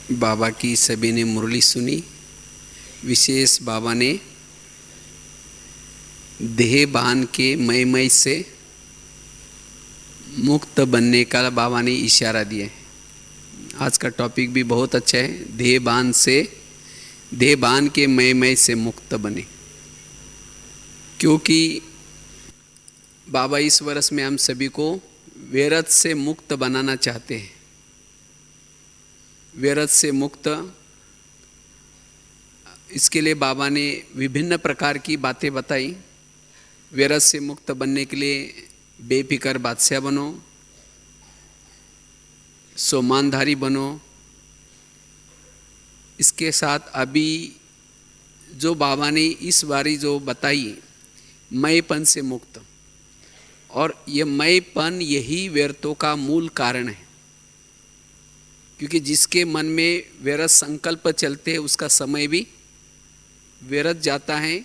बाबा की सभी ने मुरली सुनी। विशेष बाबा ने देह बांध के मई से मुक्त बनने का बाबा ने इशारा दिया है। आज का टॉपिक भी बहुत अच्छा है। देह बांध के मई से मुक्त बने, क्योंकि बाबा इस वर्ष में हम सभी को व्यर्थ से मुक्त बनाना चाहते हैं। व्यर्थ से मुक्त, इसके लिए बाबा ने विभिन्न प्रकार की बातें बताई। व्यर्थ से मुक्त बनने के लिए बेफिक्र बादशाह बनो, सोमानधारी बनो। इसके साथ अभी जो बाबा ने इस बारी जो बताई, मैंपन से मुक्त, और ये मैंपन यही व्यर्थों का मूल कारण है। क्योंकि जिसके मन में व्यर्थ संकल्प चलते हैं उसका समय भी व्यर्थ जाता है।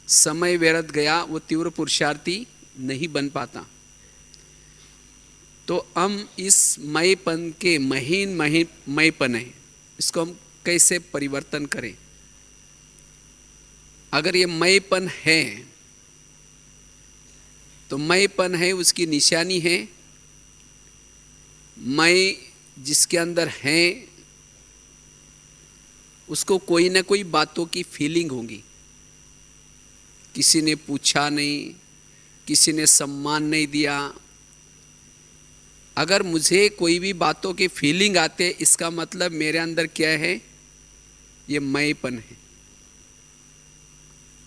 समय व्यर्थ गया, वो तीव्र पुरुषार्थी नहीं बन पाता। तो हम इस मैंपन के मैंपन है, इसको हम कैसे परिवर्तन करें। अगर ये मैंपन है तो मैंपन है उसकी निशानी है। मैं जिसके अंदर है उसको कोई ना कोई बातों की फीलिंग होगी। किसी ने पूछा नहीं, किसी ने सम्मान नहीं दिया। अगर मुझे कोई भी बातों की फीलिंग आते, इसका मतलब मेरे अंदर क्या है, ये मैंपन है।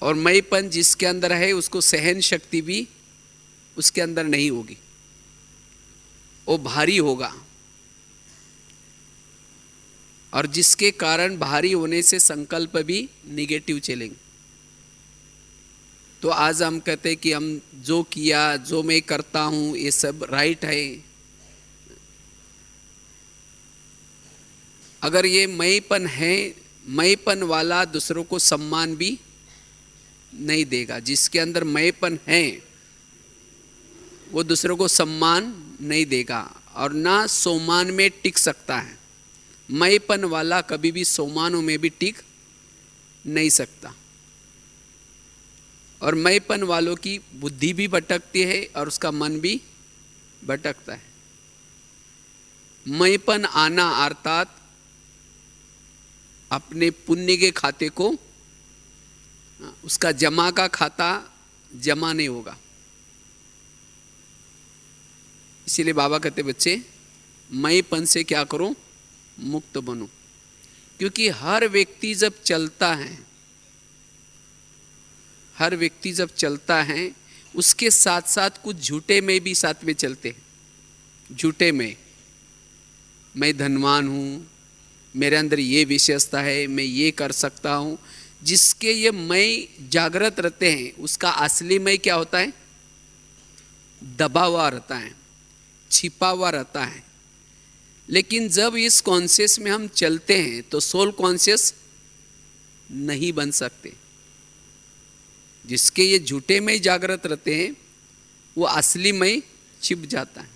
और मैंपन जिसके अंदर है उसको सहन शक्ति भी उसके अंदर नहीं होगी, वो भारी होगा। और जिसके कारण भारी होने से संकल्प भी निगेटिव चलेंगे। तो आज हम कहते हैं कि हम जो किया, जो मैं करता हूं, ये सब राइट है। अगर ये मैंपन है, मैंपन वाला दूसरों को सम्मान भी नहीं देगा। जिसके अंदर मैंपन है वो दूसरों को सम्मान नहीं देगा और ना सम्मान में टिक सकता है। मैंपन वाला कभी भी सम्मानों में भी टिक नहीं सकता। और मैंपन वालों की बुद्धि भी भटकती है और उसका मन भी भटकता है। मैंपन आना अर्थात अपने पुण्य के खाते को, उसका जमा का खाता जमा नहीं होगा। इसीलिए बाबा कहते बच्चे मैंपन से क्या करो, मुक्त बनो। क्योंकि हर व्यक्ति जब चलता है उसके साथ साथ कुछ झूठे में भी साथ में चलते हैं। झूठे में मैं धनवान हूँ, मेरे अंदर ये विशेषता है, मैं ये कर सकता हूँ। जिसके ये मैं जागृत रहते हैं उसका असली मैं क्या होता है, दबा हुआ रहता है, छिपा हुआ रहता है। लेकिन जब इस कॉन्शियस में हम चलते हैं तो सोल कॉन्शियस नहीं बन सकते। जिसके ये झूठे में जागृत रहते हैं वो असली में छिप जाता है।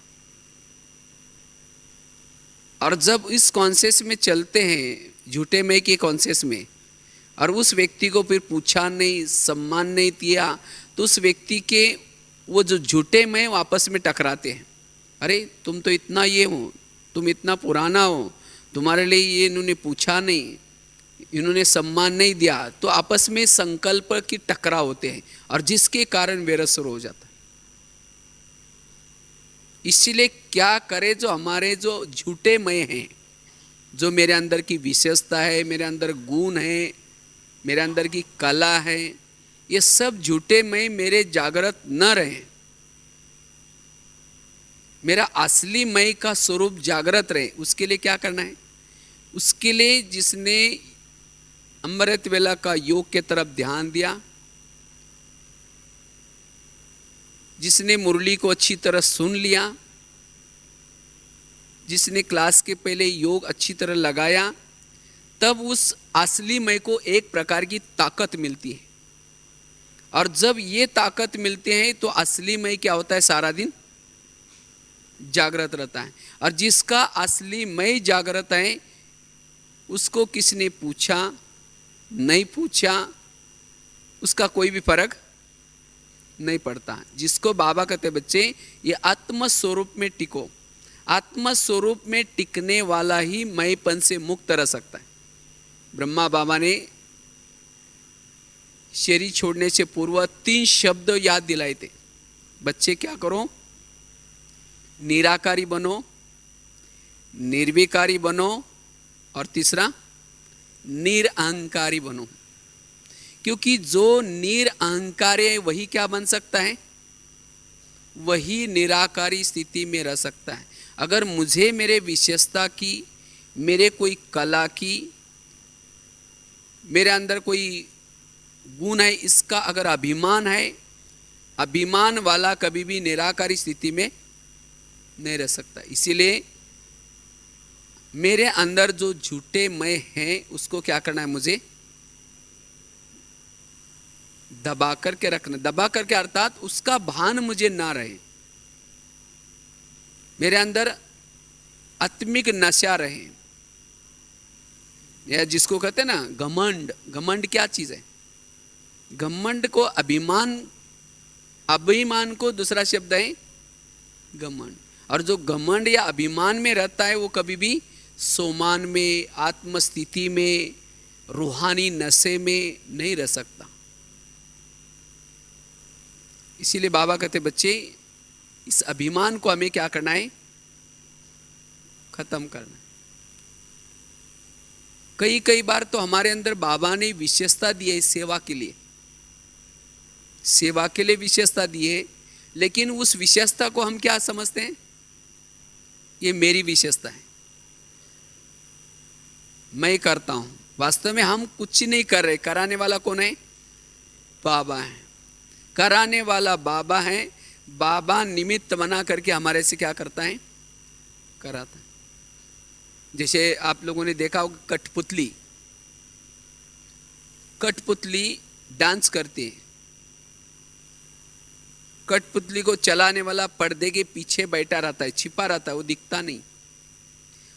और जब इस कॉन्शियस में चलते हैं, झूठे में के कॉन्शियस में, और उस व्यक्ति को फिर पूछा नहीं, सम्मान नहीं दिया, तो उस व्यक्ति के वो जो झूठे में आपस में टकराते हैं। अरे तुम तो इतना ये हो, तुम इतना पुराना हो, तुम्हारे लिए ये इन्होंने पूछा नहीं, इन्होंने सम्मान नहीं दिया। तो आपस में संकल्प की टकराव होते हैं और जिसके कारण व्यर्थ शुरू हो जाता है। इसीलिए क्या करे, जो हमारे जो झूठे मैं हैं, जो मेरे अंदर की विशेषता है, मेरे अंदर गुण है, मेरे अंदर की कला है, ये सब झूठे मैं मेरे जागृत न रहे, मेरा असली मैं का स्वरूप जागृत रहे। उसके लिए क्या करना है, उसके लिए जिसने अमृत वेला का योग के तरफ ध्यान दिया, जिसने मुरली को अच्छी तरह सुन लिया, जिसने क्लास के पहले योग अच्छी तरह लगाया, तब उस असली मैं को एक प्रकार की ताकत मिलती है। और जब ये ताकत मिलते हैं तो असली मैं क्या होता है, सारा दिन जागृत रहता है। और जिसका असली मैं जागृत है उसको किसने पूछा नहीं पूछा उसका कोई भी फर्क नहीं पड़ता। जिसको बाबा कहते बच्चे ये आत्म स्वरूप में टिको, आत्म स्वरूप में टिकने वाला ही मैंपन से मुक्त रह सकता है। ब्रह्मा बाबा ने शरीर छोड़ने से पूर्व 3 शब्द याद दिलाए थे, बच्चे क्या करो, निराकारी बनो, निर्विकारी बनो और तीसरा निरअहंकारी बनो। क्योंकि जो निरअहंकार है वही क्या बन सकता है, वही निराकारी स्थिति में रह सकता है। अगर मुझे मेरे विशेषता की, मेरे कोई कला की, मेरे अंदर कोई गुण है, इसका अगर अभिमान है, अभिमान वाला कभी भी निराकारी स्थिति में नहीं रह सकता। इसीलिए मेरे अंदर जो झूठे मैं हैं उसको क्या करना है, मुझे दबा करके रखना। दबा करके अर्थात उसका भान मुझे ना रहे, मेरे अंदर आत्मिक नशा रहे। यह जिसको कहते हैं ना घमंड, घमंड क्या चीज है, घमंड को अभिमान, अभिमान को दूसरा शब्द है घमंड। और जो घमंड या अभिमान में रहता है वो कभी भी सोमान में, आत्मस्थिति में, रूहानी नशे में नहीं रह सकता। इसीलिए बाबा कहते बच्चे इस अभिमान को हमें क्या करना है, खत्म करना है। कई बार तो हमारे अंदर बाबा ने विशेषता दी है सेवा के लिए, सेवा के लिए विशेषता दी है, लेकिन उस विशेषता को हम क्या समझते हैं, ये मेरी विशेषता है, मैं करता हूं। वास्तव में हम कुछ नहीं कर रहे, कराने वाला कौन है, बाबा है। कराने वाला बाबा है, बाबा निमित्त बना करके हमारे से क्या करता है, कराता है। जैसे आप लोगों ने देखा होगा कठपुतली, कठपुतली डांस करती है, कठपुतली को चलाने वाला पर्दे के पीछे बैठा रहता है, छिपा रहता है, वो दिखता नहीं,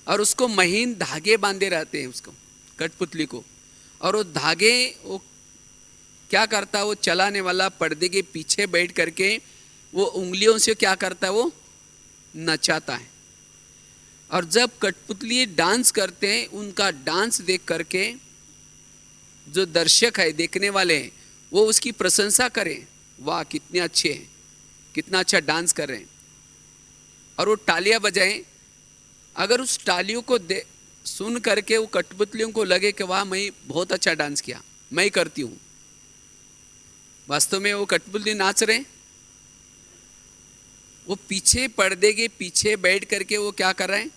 और उसको महीन धागे बांधे रहते हैं उसको, कठपुतली को। और वो धागे वो क्या करता है, वो चलाने वाला पर्दे के पीछे बैठ करके वो उंगलियों से क्या करता है, वो नचाता है। और जब कठपुतली डांस करते हैं, उनका डांस देख करके जो दर्शक है, देखने वाले हैं, वो उसकी प्रशंसा करें, वाह कितने अच्छे हैं, कितना अच्छा डांस कर रहे हैं, और वो तालियां बजाएं। अगर उस तालियों को सुन करके वो कठपुतलियों को लगे कि वाह मैं बहुत अच्छा डांस किया, मैं करती हूँ, वास्तव में वो कठपुतली नाच रहे, वो पीछे पर्दे के पीछे बैठ करके वो क्या कर रहे हैं,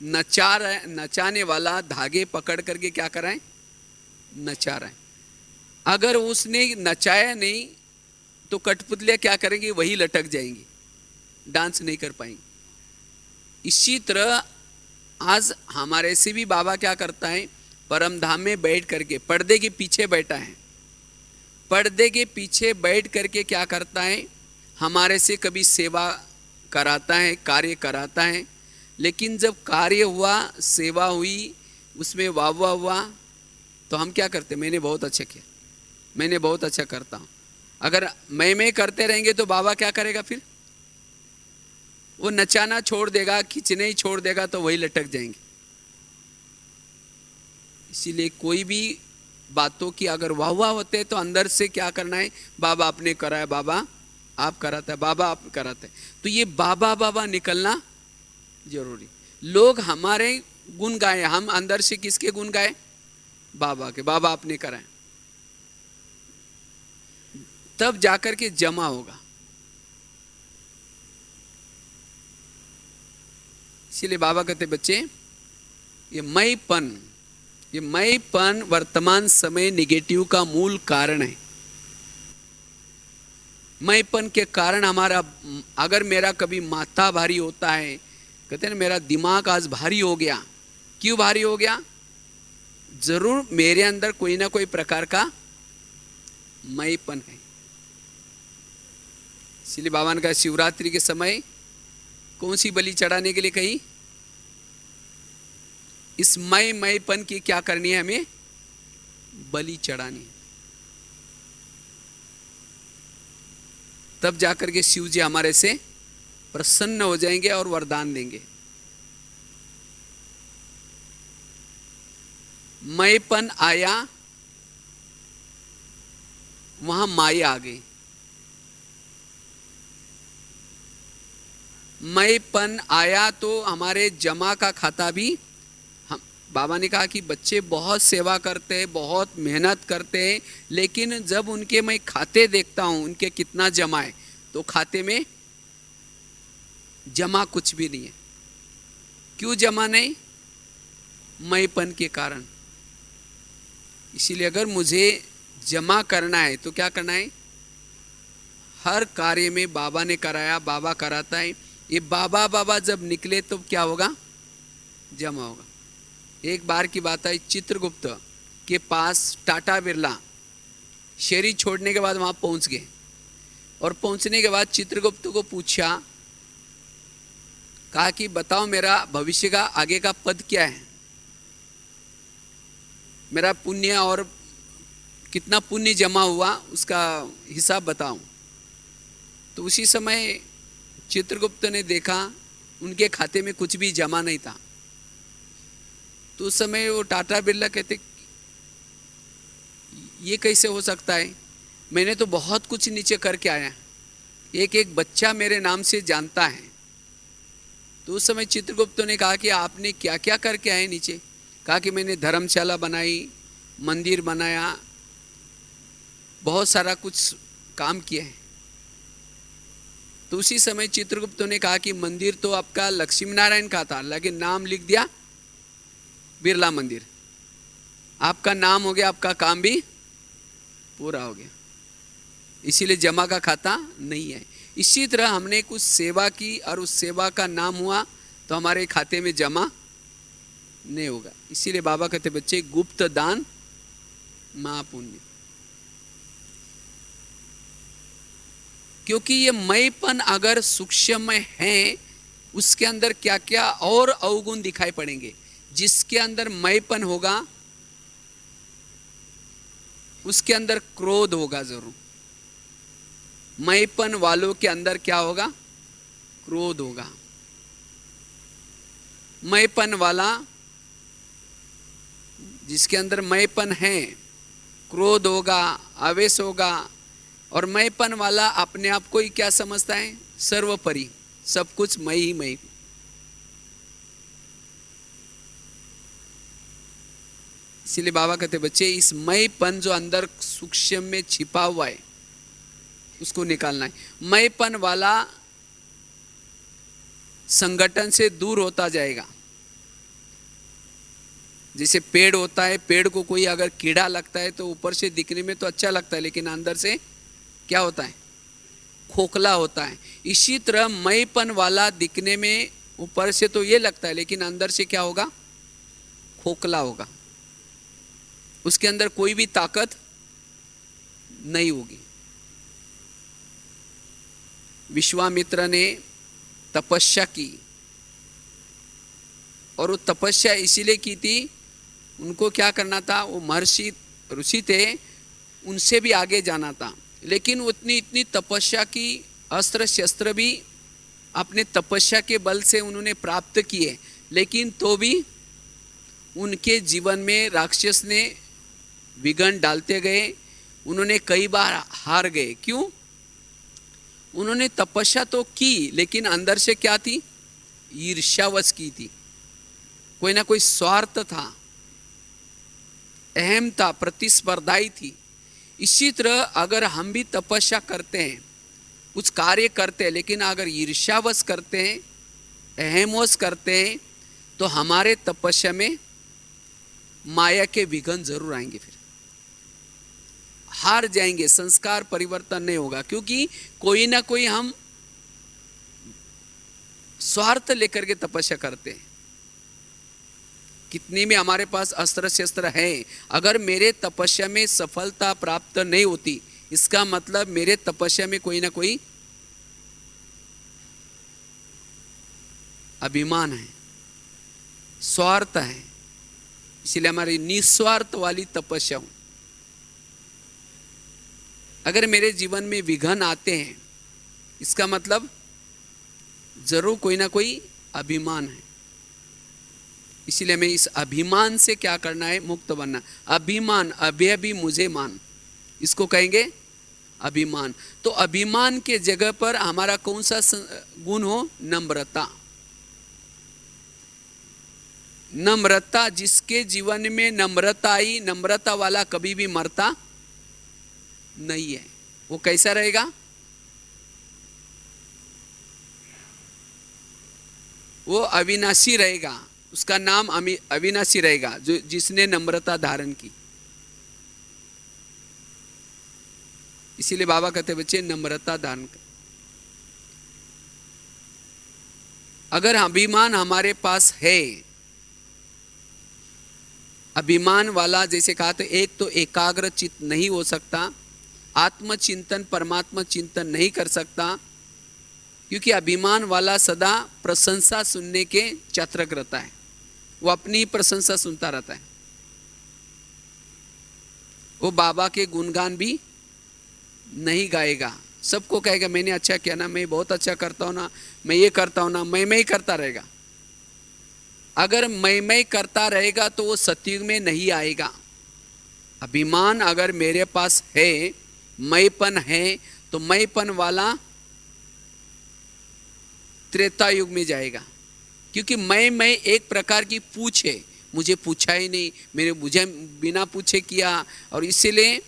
नचा रहे, नचाने वाला धागे पकड़ करके क्या कर रहे हैं, नचा रहे हैं। अगर उसने नचाया नहीं तो कठपुतलियां क्या करेंगी, वही लटक जाएंगी, डांस नहीं कर पाएंगी। इसी तरह आज हमारे से भी बाबा क्या करता है, परम धाम में बैठ करके पर्दे के पीछे बैठा है, पर्दे के पीछे बैठ करके क्या करता है, हमारे से कभी सेवा कराता है, कार्य कराता है। लेकिन जब कार्य हुआ, सेवा हुई, उसमें वाह वाह हुआ, तो हम क्या करते, मैंने बहुत अच्छा किया, मैंने बहुत अच्छा करता हूँ। अगर मैं करते रहेंगे तो बाबा क्या करेगा, फिर वो नचाना छोड़ देगा, खींचने ही छोड़ देगा, तो वही लटक जाएंगे। इसीलिए कोई भी बातों की अगर वाह वाह होते हैं तो अंदर से क्या करना है, बाबा आपने कराया, बाबा आप कराता है, बाबा आप कराते हैं, तो ये बाबा बाबा निकलना जरूरी। लोग हमारे गुण गाए, हम अंदर से किसके गुण गाए, बाबा के, बाबा आपने कराए, तब जाकर के जमा होगा। इसीलिए बाबा कहते बच्चे ये मैंपन वर्तमान समय निगेटिव का मूल कारण है। मैंपन के कारण हमारा, अगर मेरा कभी माथा भारी होता है, कहते हैं ना मेरा दिमाग आज भारी हो गया, क्यों भारी हो गया, जरूर मेरे अंदर कोई ना कोई प्रकार का मैंपन है। इसलिए बाबा ने कहा शिवरात्रि के समय कौन सी बलि चढ़ाने के लिए कही, इस मैपन की क्या करनी है, हमें बलि चढ़ानी है। तब जाकर के शिव जी हमारे से प्रसन्न हो जाएंगे और वरदान देंगे। मैपन आया, वहां माया आ गई। मैपन आया तो हमारे जमा का खाता भी, हम बाबा ने कहा कि बच्चे बहुत सेवा करते हैं, बहुत मेहनत करते हैं, लेकिन जब उनके मैं खाते देखता हूं उनके कितना जमा है, तो खाते में जमा कुछ भी नहीं है। क्यों जमा नहीं? मैपन के कारण। इसीलिए अगर मुझे जमा करना है तो क्या करना है? हर कार्य में बाबा ने कराया, बाबा कराता है। ये बाबा बाबा जब निकले तो क्या होगा? जमा होगा। एक बार की बात है, चित्रगुप्त के पास टाटा बिरला शरीर छोड़ने के बाद वहां पहुंच गए, और पहुंचने के बाद चित्रगुप्त को पूछा, कहा कि बताओ मेरा भविष्य का आगे का पद क्या है, मेरा पुण्य और कितना पुण्य जमा हुआ उसका हिसाब बताऊं। तो उसी समय चित्रगुप्त ने देखा उनके खाते में कुछ भी जमा नहीं था। तो उस समय वो टाटा बिरला कहते, ये कैसे हो सकता है, मैंने तो बहुत कुछ नीचे करके आया, एक एक बच्चा मेरे नाम से जानता है। तो उस समय चित्रगुप्त ने कहा कि आपने क्या क्या करके आए नीचे? कहा कि मैंने धर्मशाला बनाई, मंदिर बनाया, बहुत सारा कुछ काम किया है। तो उसी समय चित्रगुप्त ने कहा कि मंदिर तो आपका लक्ष्मी नारायण का था, लेकिन नाम लिख दिया बिरला मंदिर, आपका नाम हो गया, आपका काम भी पूरा हो गया, इसीलिए जमा का खाता नहीं है। इसी तरह हमने कुछ सेवा की और उस सेवा का नाम हुआ तो हमारे खाते में जमा नहीं होगा। इसीलिए बाबा कहते बच्चे, गुप्त दान महापुण्य। क्योंकि ये मैपन अगर सूक्ष्म है, उसके अंदर क्या क्या और अवगुण दिखाई पड़ेंगे। जिसके अंदर मैपन होगा उसके अंदर क्रोध होगा जरूर। मैपन वालों के अंदर क्या होगा? क्रोध होगा। मैपन वाला, जिसके अंदर मैपन है, क्रोध होगा, आवेश होगा। और मैपन वाला अपने आप को ही क्या समझता है? सर्वोपरि, सब कुछ मैं ही मैं। इसीलिए बाबा कहते बच्चे, इस मैपन जो अंदर सूक्ष्म में छिपा हुआ है उसको निकालना है। मैपन वाला संगठन से दूर होता जाएगा। जैसे पेड़ होता है, पेड़ को कोई अगर कीड़ा लगता है तो ऊपर से दिखने में तो अच्छा लगता है, लेकिन अंदर से क्या होता है? खोखला होता है। इसी तरह मैपन वाला दिखने में ऊपर से तो ये लगता है, लेकिन अंदर से क्या होगा? खोखला होगा, उसके अंदर कोई भी ताकत नहीं होगी। विश्वामित्र ने तपस्या की, और वो तपस्या इसीलिए की थी, उनको क्या करना था? वो महर्षि ऋषि थे, उनसे भी आगे जाना था। लेकिन उतनी इतनी तपस्या की, अस्त्र शस्त्र भी अपने तपस्या के बल से उन्होंने प्राप्त किए, लेकिन तो भी उनके जीवन में राक्षस ने विघ्न डालते गए। उन्होंने कई बार हार गए। क्यों? उन्होंने तपस्या तो की, लेकिन अंदर से क्या थी? ईर्ष्यावश की थी। कोई ना कोई स्वार्थ था, अहम था, प्रतिस्पर्धाई थी। इसी तरह अगर हम भी तपस्या करते हैं, कुछ कार्य करते हैं, लेकिन अगर ईर्ष्यावश करते हैं, अहमवश करते हैं, तो हमारे तपस्या में माया के विघ्न जरूर आएंगे, फिर हार जाएंगे, संस्कार परिवर्तन नहीं होगा। क्योंकि कोई ना कोई हम स्वार्थ लेकर के तपस्या करते हैं। कितनी में हमारे पास अस्त्र शस्त्र है, अगर मेरे तपस्या में सफलता प्राप्त नहीं होती, इसका मतलब मेरे तपस्या में कोई ना कोई अभिमान है, स्वार्थ है, इसलिए हमारी निस्वार्थ वाली तपस्या हो। अगर मेरे जीवन में विघ्न आते हैं, इसका मतलब जरूर कोई ना कोई अभिमान है। इसलिए हमें इस अभिमान से क्या करना है, मुक्त बनना। अभिमान, अभी भी मुझे मान, इसको कहेंगे अभिमान। तो अभिमान के जगह पर हमारा कौन सा गुण हो, नम्रता। नम्रता, जिसके जीवन में नम्रता आई, नम्रता वाला कभी भी मरता नहीं है। वो कैसा रहेगा, वो अविनाशी रहेगा, उसका नाम अविनाशी रहेगा, जो जिसने नम्रता धारण की। इसीलिए बाबा कहते बच्चे नम्रता धारण कर। अगर अभिमान हमारे पास है, अभिमान वाला जैसे कहा तो एक तो एकाग्र चित्त नहीं हो सकता, आत्मचिंतन परमात्मा चिंतन नहीं कर सकता, क्योंकि अभिमान वाला सदा प्रशंसा सुनने के चातक रहता है, वो अपनी प्रशंसा सुनता रहता है। वो बाबा के गुणगान भी नहीं गाएगा, सबको कहेगा मैंने अच्छा किया ना, मैं बहुत अच्छा करता हूँ ना, मैं ये करता हूँ ना, मैं ही करता रहेगा। अगर मैं करता रहेगा तो वो सतयुग में नहीं आएगा। अभिमान अगर मेरे पास है, मैंपन है, तो मैंपन वाला त्रेता युग में जाएगा। क्योंकि मैं एक प्रकार की पूछ है, मुझे पूछा ही नहीं, मुझे बिना पूछे किया, और इसीलिए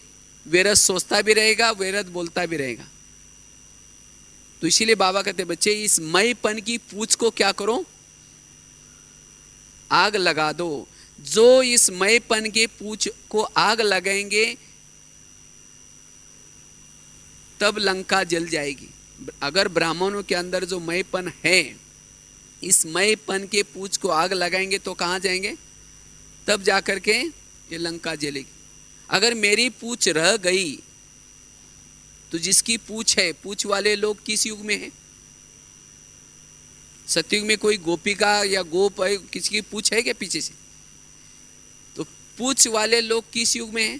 वैरत सोचता भी रहेगा, वैरत बोलता भी रहेगा। तो इसीलिए बाबा कहते बच्चे इस मैंपन की पूछ को क्या करो, आग लगा दो। जो इस मैंपन के पूछ को आग लगाएंगे तब लंका जल जाएगी। अगर ब्राह्मणों के अंदर जो मैंपन है, इस मैंपन के पूछ को आग लगाएंगे तो कहाँ जाएंगे, तब जाकर के ये लंका जलेगी। अगर मेरी पूछ रह गई तो जिसकी पूछ है, पूछ वाले लोग किस युग में है, सतयुग में कोई गोपिका या गोप है, किसी की पूछ है क्या पीछे से, तो पूछ वाले लोग किस युग में है,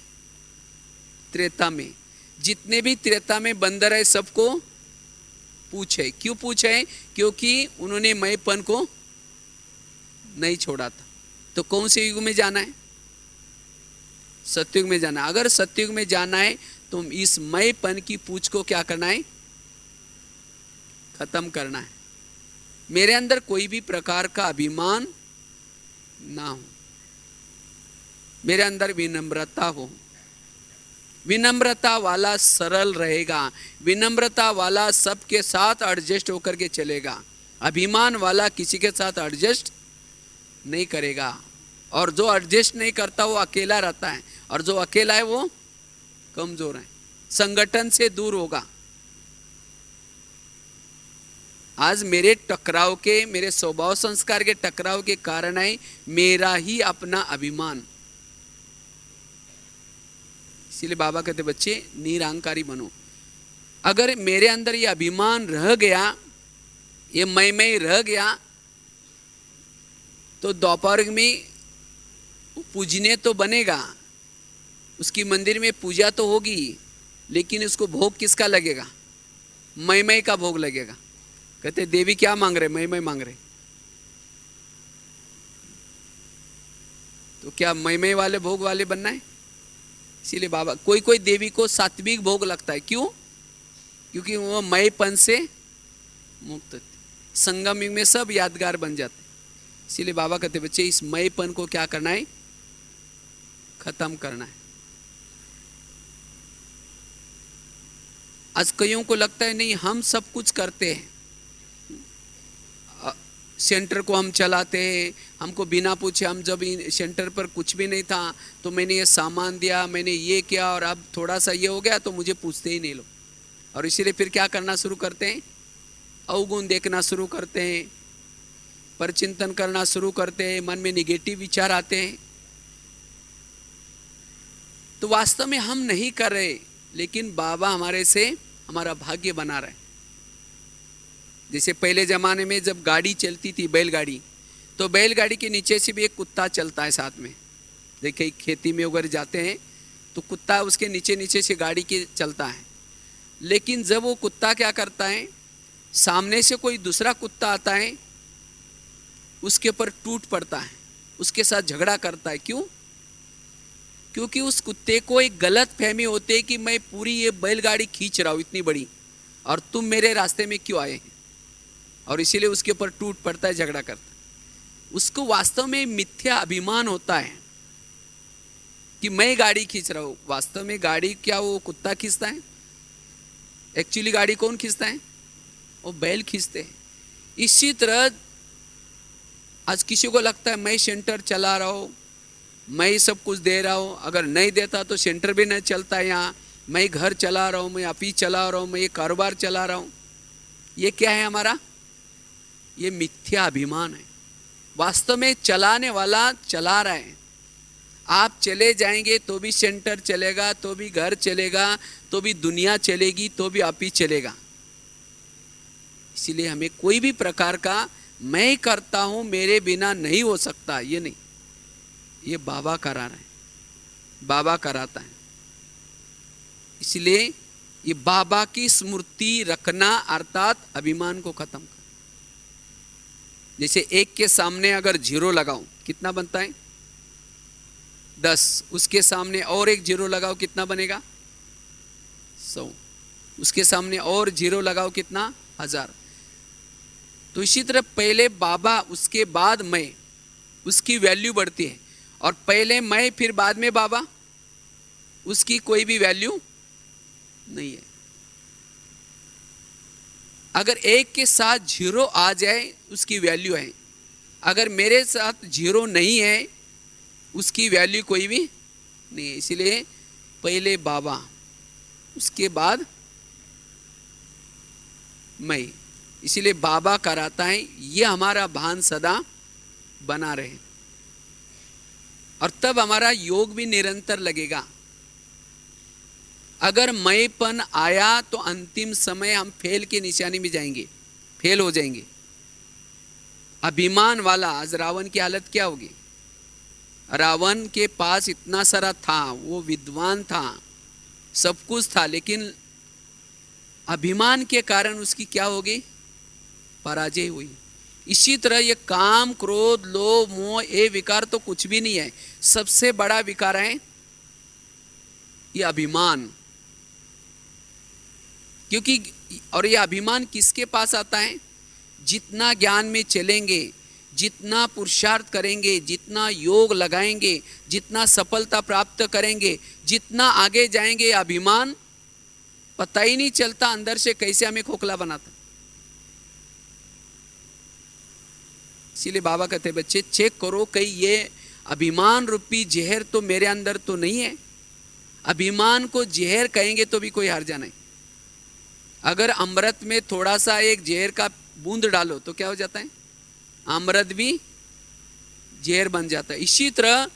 त्रेता में। जितने भी त्रेता में बंदर है सबको पूछ है। क्यों पूछ है, क्योंकि उन्होंने मैंपन को नहीं छोड़ा था। तो कौन से युग में जाना है, सतयुग में जाना है। अगर सतयुग में जाना है तो इस मैंपन की पूछ को क्या करना है, खत्म करना है। मेरे अंदर कोई भी प्रकार का अभिमान ना हो, मेरे अंदर विनम्रता हो। विनम्रता वाला सरल रहेगा, विनम्रता वाला सबके साथ एडजस्ट होकर के चलेगा। अभिमान वाला किसी के साथ एडजस्ट नहीं करेगा, और जो एडजस्ट नहीं करता वो अकेला रहता है, और जो अकेला है वो कमजोर है, संगठन से दूर होगा। आज मेरे टकराव के, मेरे स्वभाव संस्कार के टकराव के कारण है मेरा ही अपना अभिमान। इसीलिए बाबा कहते बच्चे निरहंकारी बनो। अगर मेरे अंदर ये अभिमान रह गया, ये मैं रह गया, तो दोपहर में पूजने तो बनेगा, उसकी मंदिर में पूजा तो होगी, लेकिन उसको भोग किसका लगेगा, मैं का भोग लगेगा। कहते देवी क्या मांग रहे, मैं मांग रहे, तो क्या मैं वाले भोग वाले बनना है। इसीलिए बाबा कोई कोई देवी को सात्विक भोग लगता है, क्यों, क्योंकि वो मैंपन से मुक्त। संगम युग में सब यादगार बन जाते। इसीलिए बाबा कहते बच्चे इस मैंपन को क्या करना है, खत्म करना है। आज कईयों को लगता है नहीं हम सब कुछ करते हैं, सेंटर को हम चलाते हैं, हमको बिना पूछे, हम जब सेंटर पर कुछ भी नहीं था तो मैंने ये सामान दिया, मैंने ये किया, और अब थोड़ा सा ये हो गया तो मुझे पूछते ही नहीं लोग। और इसीलिए फिर क्या करना शुरू करते हैं, अवगुण देखना शुरू करते हैं, परचिंतन करना शुरू करते हैं, मन में निगेटिव विचार आते हैं। तो वास्तव में हम नहीं कर रहे, लेकिन बाबा हमारे से हमारा भाग्य बना रहे। जैसे पहले ज़माने में जब गाड़ी चलती थी, बैलगाड़ी, तो बैलगाड़ी के नीचे से भी एक कुत्ता चलता है साथ में, देखिए खेती में अगर जाते हैं तो कुत्ता उसके नीचे नीचे से गाड़ी के चलता है, लेकिन जब वो कुत्ता क्या करता है, सामने से कोई दूसरा कुत्ता आता है, उसके ऊपर टूट पड़ता है, उसके साथ झगड़ा करता है। क्यों? क्योंकि उस कुत्ते को एक गलत फहमी होती है कि मैं पूरी ये बैलगाड़ी खींच रहा हूँ इतनी बड़ी, और तुम मेरे रास्ते में क्यों आए हैं, और इसीलिए उसके ऊपर टूट पड़ता है, झगड़ा करता है। उसको वास्तव में मिथ्या अभिमान होता है कि मैं गाड़ी खींच रहा हूँ। वास्तव में गाड़ी क्या वो कुत्ता खींचता है? एक्चुअली गाड़ी कौन खींचता है? वो बैल खींचते हैं। इसी तरह आज किसी को लगता है मैं सेंटर चला रहा हूँ, मैं ही सब कुछ दे रहा हूँ, अगर नहीं देता तो सेंटर भी नहीं चलता है, यहाँ मैं घर चला रहा हूँ, मैं ऑफिस चला रहा हूँ, मैं ये कारोबार चला रहा हूँ। ये क्या है हमारा? ये मिथ्या अभिमान है। वास्तव में चलाने वाला चला रहा है। आप चले जाएंगे तो भी सेंटर चलेगा, तो भी घर चलेगा, तो भी दुनिया चलेगी, तो भी ऑफिस चलेगा। इसीलिए हमें कोई भी प्रकार का मैं करता हूं मेरे बिना नहीं हो सकता, ये नहीं, ये बाबा करा रहे हैं, बाबा कराता है। इसलिए ये बाबा की स्मृति रखना अर्थात अभिमान को खत्म कर। जैसे 1 के सामने अगर 0 लगाऊं कितना बनता है? 10। उसके सामने और एक 0 लगाओ कितना बनेगा? 100। उसके सामने और 0 लगाओ कितना? 1000। तो इसी तरह पहले बाबा, उसके बाद मैं, उसकी वैल्यू बढ़ती है, और पहले मैं फिर बाद में बाबा, उसकी कोई भी वैल्यू नहीं है। अगर 1 के साथ 0 आ जाए उसकी वैल्यू है, अगर मेरे साथ 0 नहीं है उसकी वैल्यू कोई भी नहीं है। इसलिए पहले बाबा, उसके बाद मैं। इसीलिए बाबा कराता है, ये हमारा भान सदा बना रहे, और तब हमारा योग भी निरंतर लगेगा। अगर मैंपन आया तो अंतिम समय हम फेल की निशानी में जाएंगे, फेल हो जाएंगे। अभिमान वाला, आज रावण की हालत क्या होगी? रावण के पास इतना सारा था, वो विद्वान था, सब कुछ था, लेकिन अभिमान के कारण उसकी क्या होगी? पराजय हुई। इसी तरह ये काम, क्रोध, लोभ, मोह, ये विकार तो कुछ भी नहीं है, सबसे बड़ा विकार है ये अभिमान। क्योंकि और ये अभिमान किसके पास आता है? जितना ज्ञान में चलेंगे, जितना पुरुषार्थ करेंगे, जितना योग लगाएंगे, जितना सफलता प्राप्त करेंगे, जितना आगे जाएंगे, अभिमान पता ही नहीं चलता अंदर से कैसे हमें खोखला बनाता। इसीलिए बाबा कहते बच्चे चेक करो कहीं ये अभिमान रूपी जहर तो मेरे अंदर तो नहीं है। अभिमान को जहर कहेंगे तो भी कोई हर्जा नहीं। अगर अमृत में थोड़ा सा एक जहर का बूंद डालो तो क्या हो जाता है? अमृत भी जहर बन जाता है। इसी तरह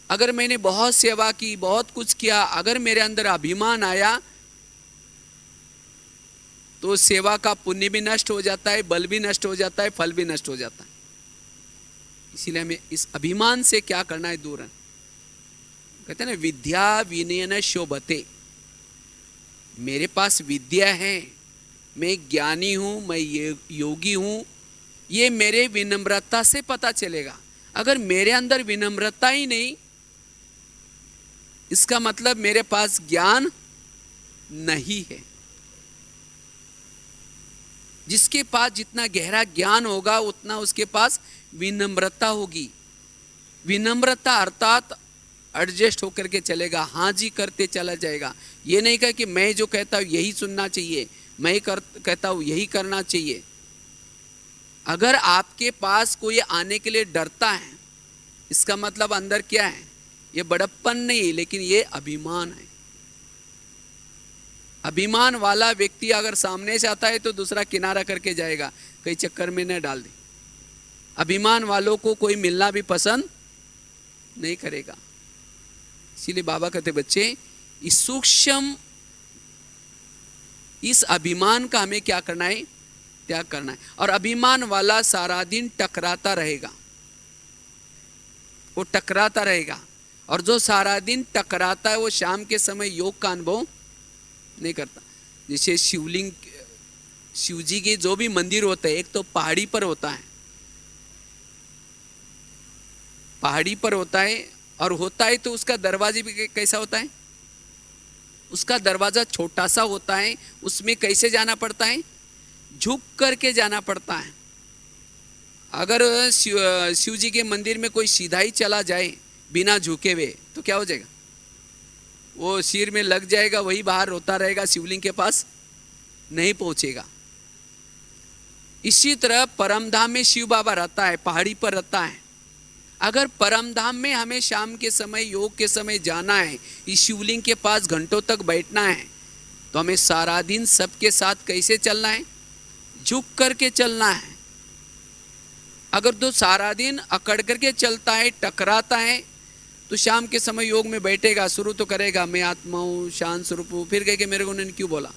अगर मैंने बहुत सेवा की, बहुत कुछ किया, अगर मेरे अंदर अभिमान आया तो सेवा का पुण्य भी नष्ट हो जाता है, बल भी नष्ट हो जाता है, फल भी नष्ट हो जाता है। इसीलिए हमें इस अभिमान से क्या करना है? दूर रहना। कहते हैं ना, विद्या विनयन शोभते। मेरे पास विद्या है, मैं ज्ञानी हूं, मैं योगी हूं, ये मेरे विनम्रता से पता चलेगा। अगर मेरे अंदर विनम्रता ही नहीं, इसका मतलब मेरे पास ज्ञान नहीं है। जिसके पास जितना गहरा ज्ञान होगा उतना उसके पास विनम्रता होगी। विनम्रता अर्थात एडजस्ट होकर के चलेगा, हाँ जी करते चला जाएगा। ये नहीं कहा कि मैं जो कहता हूँ यही सुनना चाहिए, मैं कहता हूँ यही करना चाहिए। अगर आपके पास कोई आने के लिए डरता है, इसका मतलब अंदर क्या है? ये बड़प्पन नहीं, लेकिन ये अभिमान है। अभिमान वाला व्यक्ति अगर सामने से आता है तो दूसरा किनारा करके जाएगा, कई चक्कर में न डाल दे। अभिमान वालों को कोई मिलना भी पसंद नहीं करेगा। इसीलिए बाबा कहते बच्चे इस सूक्ष्म इस अभिमान का हमें क्या करना है? त्याग करना है। और अभिमान वाला सारा दिन टकराता रहेगा, वो टकराता रहेगा। और जो सारा दिन टकराता है वो शाम के समय योग का अनुभव नहीं करता। जैसे शिवलिंग, शिव जी के जो भी मंदिर होते हैं, एक तो पहाड़ी पर होता है, पहाड़ी पर होता है, और होता है तो उसका दरवाजे भी कैसा होता है, उसका दरवाजा छोटा सा होता है, उसमें कैसे जाना पड़ता है, झुक करके जाना पड़ता है। अगर शिव जी के मंदिर में कोई सीधा ही चला जाए बिना झुके हुए तो क्या हो जाएगा, वो सिर में लग जाएगा, वही बाहर रोता रहेगा, शिवलिंग के पास नहीं पहुंचेगा। इसी तरह परमधाम में शिव बाबा रहता है, पहाड़ी पर रहता है। अगर परमधाम में हमें शाम के समय, योग के समय जाना है, इस शिवलिंग के पास घंटों तक बैठना है, तो हमें सारा दिन सबके साथ कैसे चलना है, झुक करके चलना है। अगर तो सारा दिन अकड़ करके चलता है, टकराता है, तो शाम के समय योग में बैठेगा, शुरू तो करेगा मैं आत्मा हूँ, शांत स्वरूप हूँ, फिर कहेगा मेरे को उन्होंने क्यों बोला,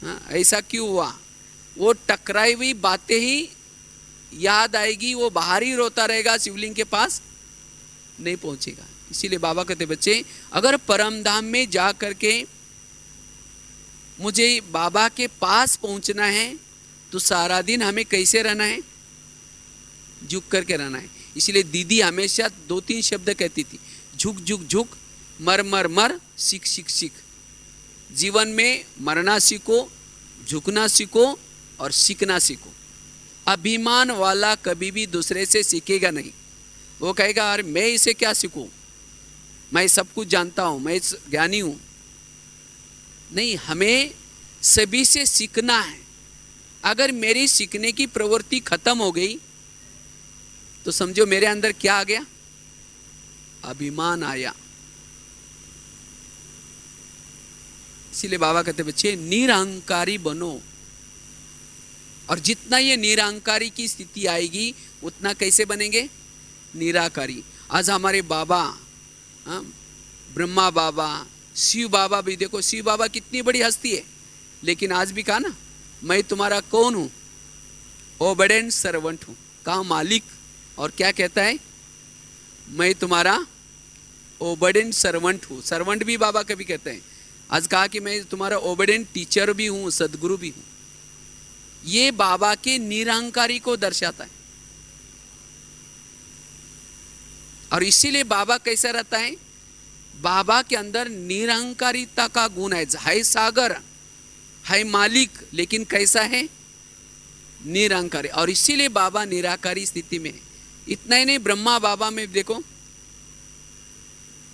हाँ ऐसा क्यों हुआ, वो टकराई हुई बातें ही याद आएगी, वो बाहर ही रोता रहेगा, शिवलिंग के पास नहीं पहुंचेगा। इसीलिए बाबा कहते बच्चे, अगर परमधाम में जा करके मुझे बाबा के पास पहुंचना है तो सारा दिन हमें कैसे रहना है, झुक करके रहना है। इसलिए दीदी हमेशा 2-3 शब्द कहती थी, झुक झुक झुक, मर मर मर, सीख सीख सीख। जीवन में मरना सीखो, झुकना सीखो और सीखना सीखो। अभिमान वाला कभी भी दूसरे से सीखेगा नहीं। वो कहेगा अरे मैं इसे क्या सीखूं, मैं सब कुछ जानता हूं, मैं ज्ञानी हूं। नहीं, हमें सभी से सीखना है। अगर मेरी सीखने की प्रवृत्ति खत्म हो गई तो समझो मेरे अंदर क्या आ गया, अभिमान आया। इसीलिए बाबा कहते बच्चे निरहंकारी बनो, और जितना ये निरहंकारी की स्थिति आएगी उतना कैसे बनेंगे, निराकारी। आज हमारे बाबा, ब्रह्मा बाबा, शिव बाबा भी देखो, शिव बाबा कितनी बड़ी हस्ती है, लेकिन आज भी कहा ना मैं तुम्हारा कौन हूं, ओबेडेंट सर्वेंट हूं। कहा मालिक, और क्या कहता है, मैं तुम्हारा ओबेडेंट सर्वेंट हूं। सर्वेंट भी बाबा कभी कहते हैं। आज कहा कि मैं तुम्हारा ओबेडेंट टीचर भी हूं, सदगुरु भी हूं। ये बाबा के निरहंकारी को दर्शाता है। और इसीलिए बाबा कैसा रहता है, बाबा के अंदर निरहंकारिता का गुण है सागर, है मालिक, लेकिन कैसा है, निरहंकारी। और इसीलिए बाबा निराकारी स्थिति में है। इतना ही नहीं, ब्रह्मा बाबा में देखो,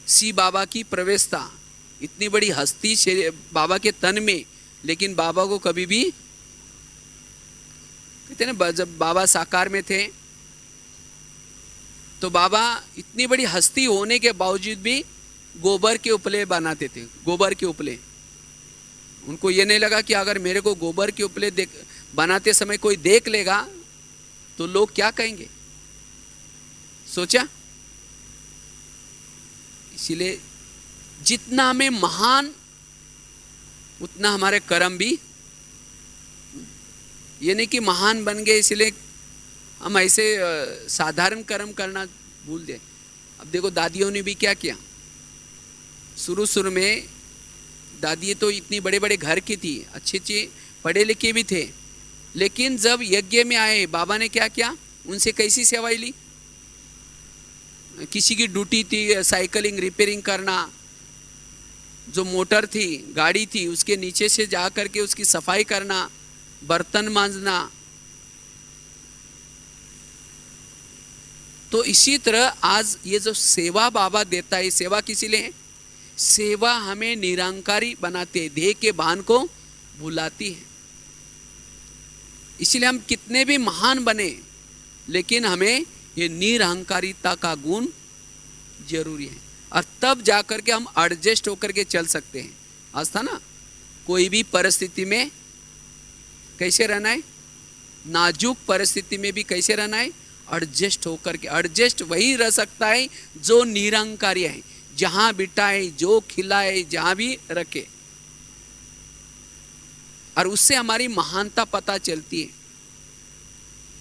शिव बाबा की प्रवेशता, इतनी बड़ी हस्ती बाबा के तन में, लेकिन बाबा को कभी भी, कहते ना जब बाबा साकार में थे तो बाबा इतनी बड़ी हस्ती होने के बावजूद भी गोबर के उपले बनाते थे, गोबर के उपले। उनको ये नहीं लगा कि अगर मेरे को गोबर के उपले बनाते समय कोई देख लेगा तो लोग क्या कहेंगे, सोचा। इसीलिए जितना हमें महान उतना हमारे कर्म भी, ये नहीं कि महान बन गए इसलिए हम ऐसे साधारण कर्म करना भूल जाए। अब देखो दादियों ने भी क्या किया, शुरू में दादी तो इतनी बड़े बड़े घर की थी, अच्छे पढ़े लिखे भी थे, लेकिन जब यज्ञ में आए बाबा ने क्या किया, उनसे कैसी सेवाएं ली। किसी की ड्यूटी थी साइकिलिंग रिपेयरिंग करना, जो मोटर थी गाड़ी थी उसके नीचे से जा करके उसकी सफाई करना, बर्तन मांजना। तो इसी तरह आज ये जो सेवा बाबा देता है, सेवा किसी लिए है, सेवा हमें निरंकारी बनाती है, देह के भान को भुलाती है। इसीलिए हम कितने भी महान बने, लेकिन हमें ये निरहंकारिता का गुण जरूरी है, और तब जाकर के हम एडजस्ट होकर के चल सकते हैं। आज था ना, कोई भी परिस्थिति में कैसे रहना है, नाजुक परिस्थिति में भी कैसे रहना है, एडजस्ट होकर के। एडजस्ट वही रह सकता है जो निरहंकारी है, जहां बिठाए, जो खिलाए, जहां भी रखे, और उससे हमारी महानता पता चलती है।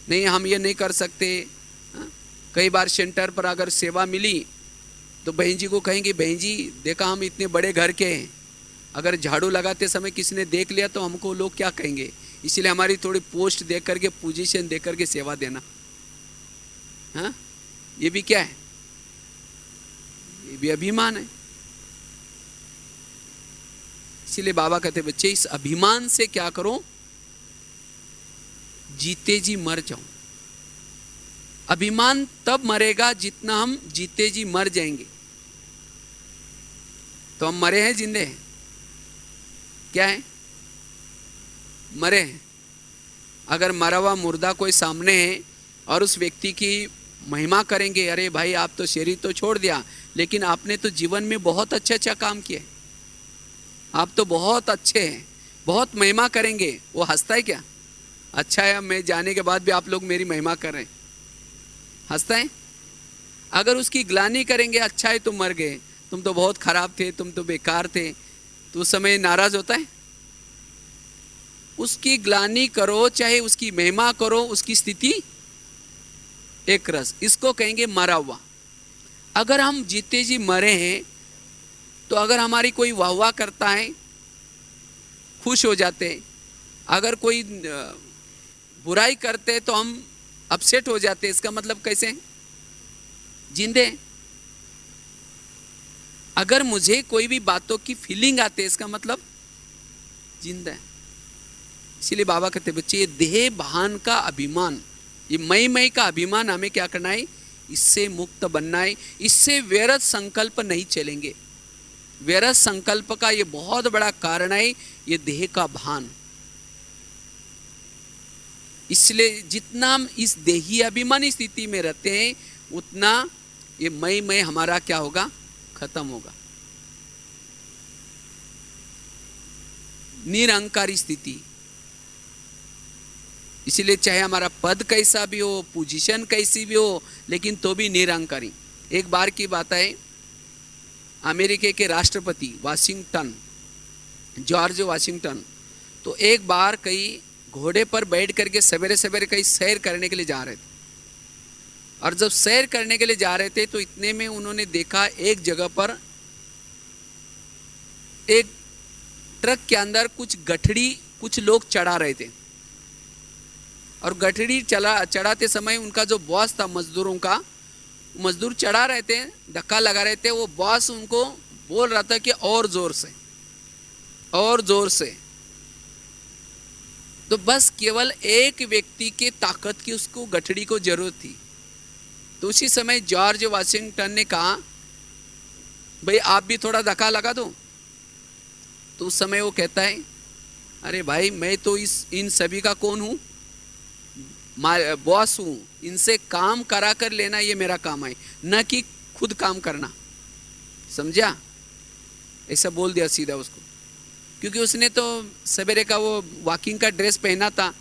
नहीं हम ये नहीं कर सकते। कई बार सेंटर पर अगर सेवा मिली तो बहन जी को कहेंगे, बहन जी देखा हम इतने बड़े घर के हैं, अगर झाड़ू लगाते समय किसी ने देख लिया तो हमको लोग क्या कहेंगे, इसलिए हमारी थोड़ी पोस्ट देख करके, पोजीशन देख करके सेवा देना। हाँ, ये भी क्या है, ये भी अभिमान है। इसलिए बाबा कहते बच्चे इस अभिमान से क्या करो, जीते जी मर जाओ। अभिमान तब मरेगा जितना हम जीते जी मर जाएंगे। तो हम मरे हैं, जिंदे हैं? क्या है? मरे हैं। अगर मरा हुआ मुर्दा कोई सामने है और उस व्यक्ति की महिमा करेंगे, अरे भाई आप तो शरीर तो छोड़ दिया, लेकिन आपने तो जीवन में बहुत अच्छा अच्छा काम किया, आप तो बहुत अच्छे हैं, बहुत महिमा करेंगे। वो हंसता है क्या? अच्छा है, मैं जाने के बाद भी आप लोग मेरी महिमा कर रहे हैं, हंसता है। अगर उसकी ग्लानि करेंगे, अच्छा है तुम मर गए, तुम तो बहुत खराब थे, तुम तो बेकार थे, तो उस समय नाराज होता है? उसकी ग्लानि करो चाहे उसकी महिमा करो, उसकी स्थिति एक रस, इसको कहेंगे मरा हुआ। अगर हम जीते जी मरे हैं तो अगर हमारी कोई वाह वाह करता है, खुश हो जाते हैं। अगर कोई बुराई करते तो हम अपसेट हो जाते। इसका मतलब कैसे? जिंदे। अगर मुझे कोई भी बातों की फीलिंग आती है, इसका मतलब जिंदा है। इसीलिए बाबा कहते बच्चे, ये देह भान का अभिमान, ये मई का अभिमान हमें क्या करना है, इससे मुक्त बनना है। इससे व्यर्थ संकल्प नहीं चलेंगे। व्यर्थ संकल्प का ये बहुत बड़ा कारण है, ये देह का भान। इसलिए जितना हम इस देही अभिमानी स्थिति में रहते हैं, उतना ये मई हमारा क्या होगा, खत्म होगा। निरंकारी स्थिति। इसलिए चाहे हमारा पद कैसा भी हो, पोजीशन कैसी भी हो, लेकिन तो भी निरंकारी। एक बार की बात है, अमेरिका के राष्ट्रपति वाशिंगटन, जॉर्ज वाशिंगटन, तो एक बार कई घोड़े पर बैठ करके सवेरे सवेरे कहीं सैर करने के लिए जा रहे थे। और जब सैर करने के लिए जा रहे थे तो इतने में उन्होंने देखा एक जगह पर एक ट्रक के अंदर कुछ गठड़ी कुछ लोग चढ़ा रहे थे। और गठड़ी चढ़ाते समय उनका जो बॉस था मजदूरों का, मजदूर चढ़ा रहे थे, धक्का लगा रहे थे, वो बॉस उनको बोल रहा था कि और जोर से, और जोर से। तो बस केवल एक व्यक्ति के ताकत की उसको गठड़ी को जरूरत थी। तो उसी समय जॉर्ज वाशिंगटन ने कहा, भाई आप भी थोड़ा धक्का लगा दो। तो उस समय वो कहता है, अरे भाई मैं तो इन सभी का कौन हूँ, बॉस हूँ, इनसे काम करा कर लेना ये मेरा काम है, न कि खुद काम करना। समझा? ऐसा बोल दिया सीधा उसको, क्योंकि उसने तो सवेरे का वो वॉकिंग का ड्रेस पहना था,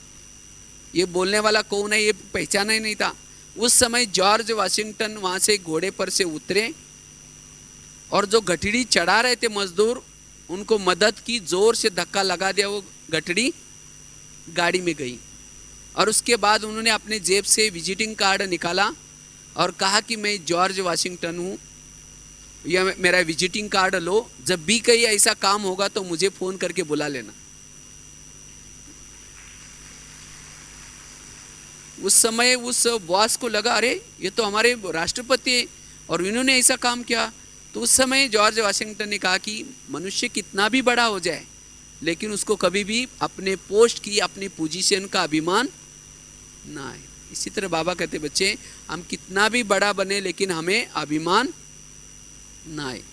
ये बोलने वाला कौन है ये पहचाना ही नहीं था। उस समय जॉर्ज वाशिंगटन वहाँ से घोड़े पर से उतरे और जो गठड़ी चढ़ा रहे थे मजदूर, उनको मदद की, जोर से धक्का लगा दिया, वो गठड़ी गाड़ी में गई। और उसके बाद उन्होंने अपने जेब से विजिटिंग कार्ड निकाला और कहा कि मैं जॉर्ज वाशिंगटन हूँ, यह मेरा विजिटिंग कार्ड लो, जब भी कहीं ऐसा काम होगा तो मुझे फ़ोन करके बुला लेना। उस समय उस बॉस को लगा, अरे ये तो हमारे राष्ट्रपति है और इन्होंने ऐसा काम किया। तो उस समय जॉर्ज वाशिंगटन ने कहा कि मनुष्य कितना भी बड़ा हो जाए, लेकिन उसको कभी भी अपने पोस्ट की, अपनी पोजीशन का अभिमान ना आए। इसी तरह बाबा कहते बच्चे, हम कितना भी बड़ा बने लेकिन हमें अभिमान ना आए।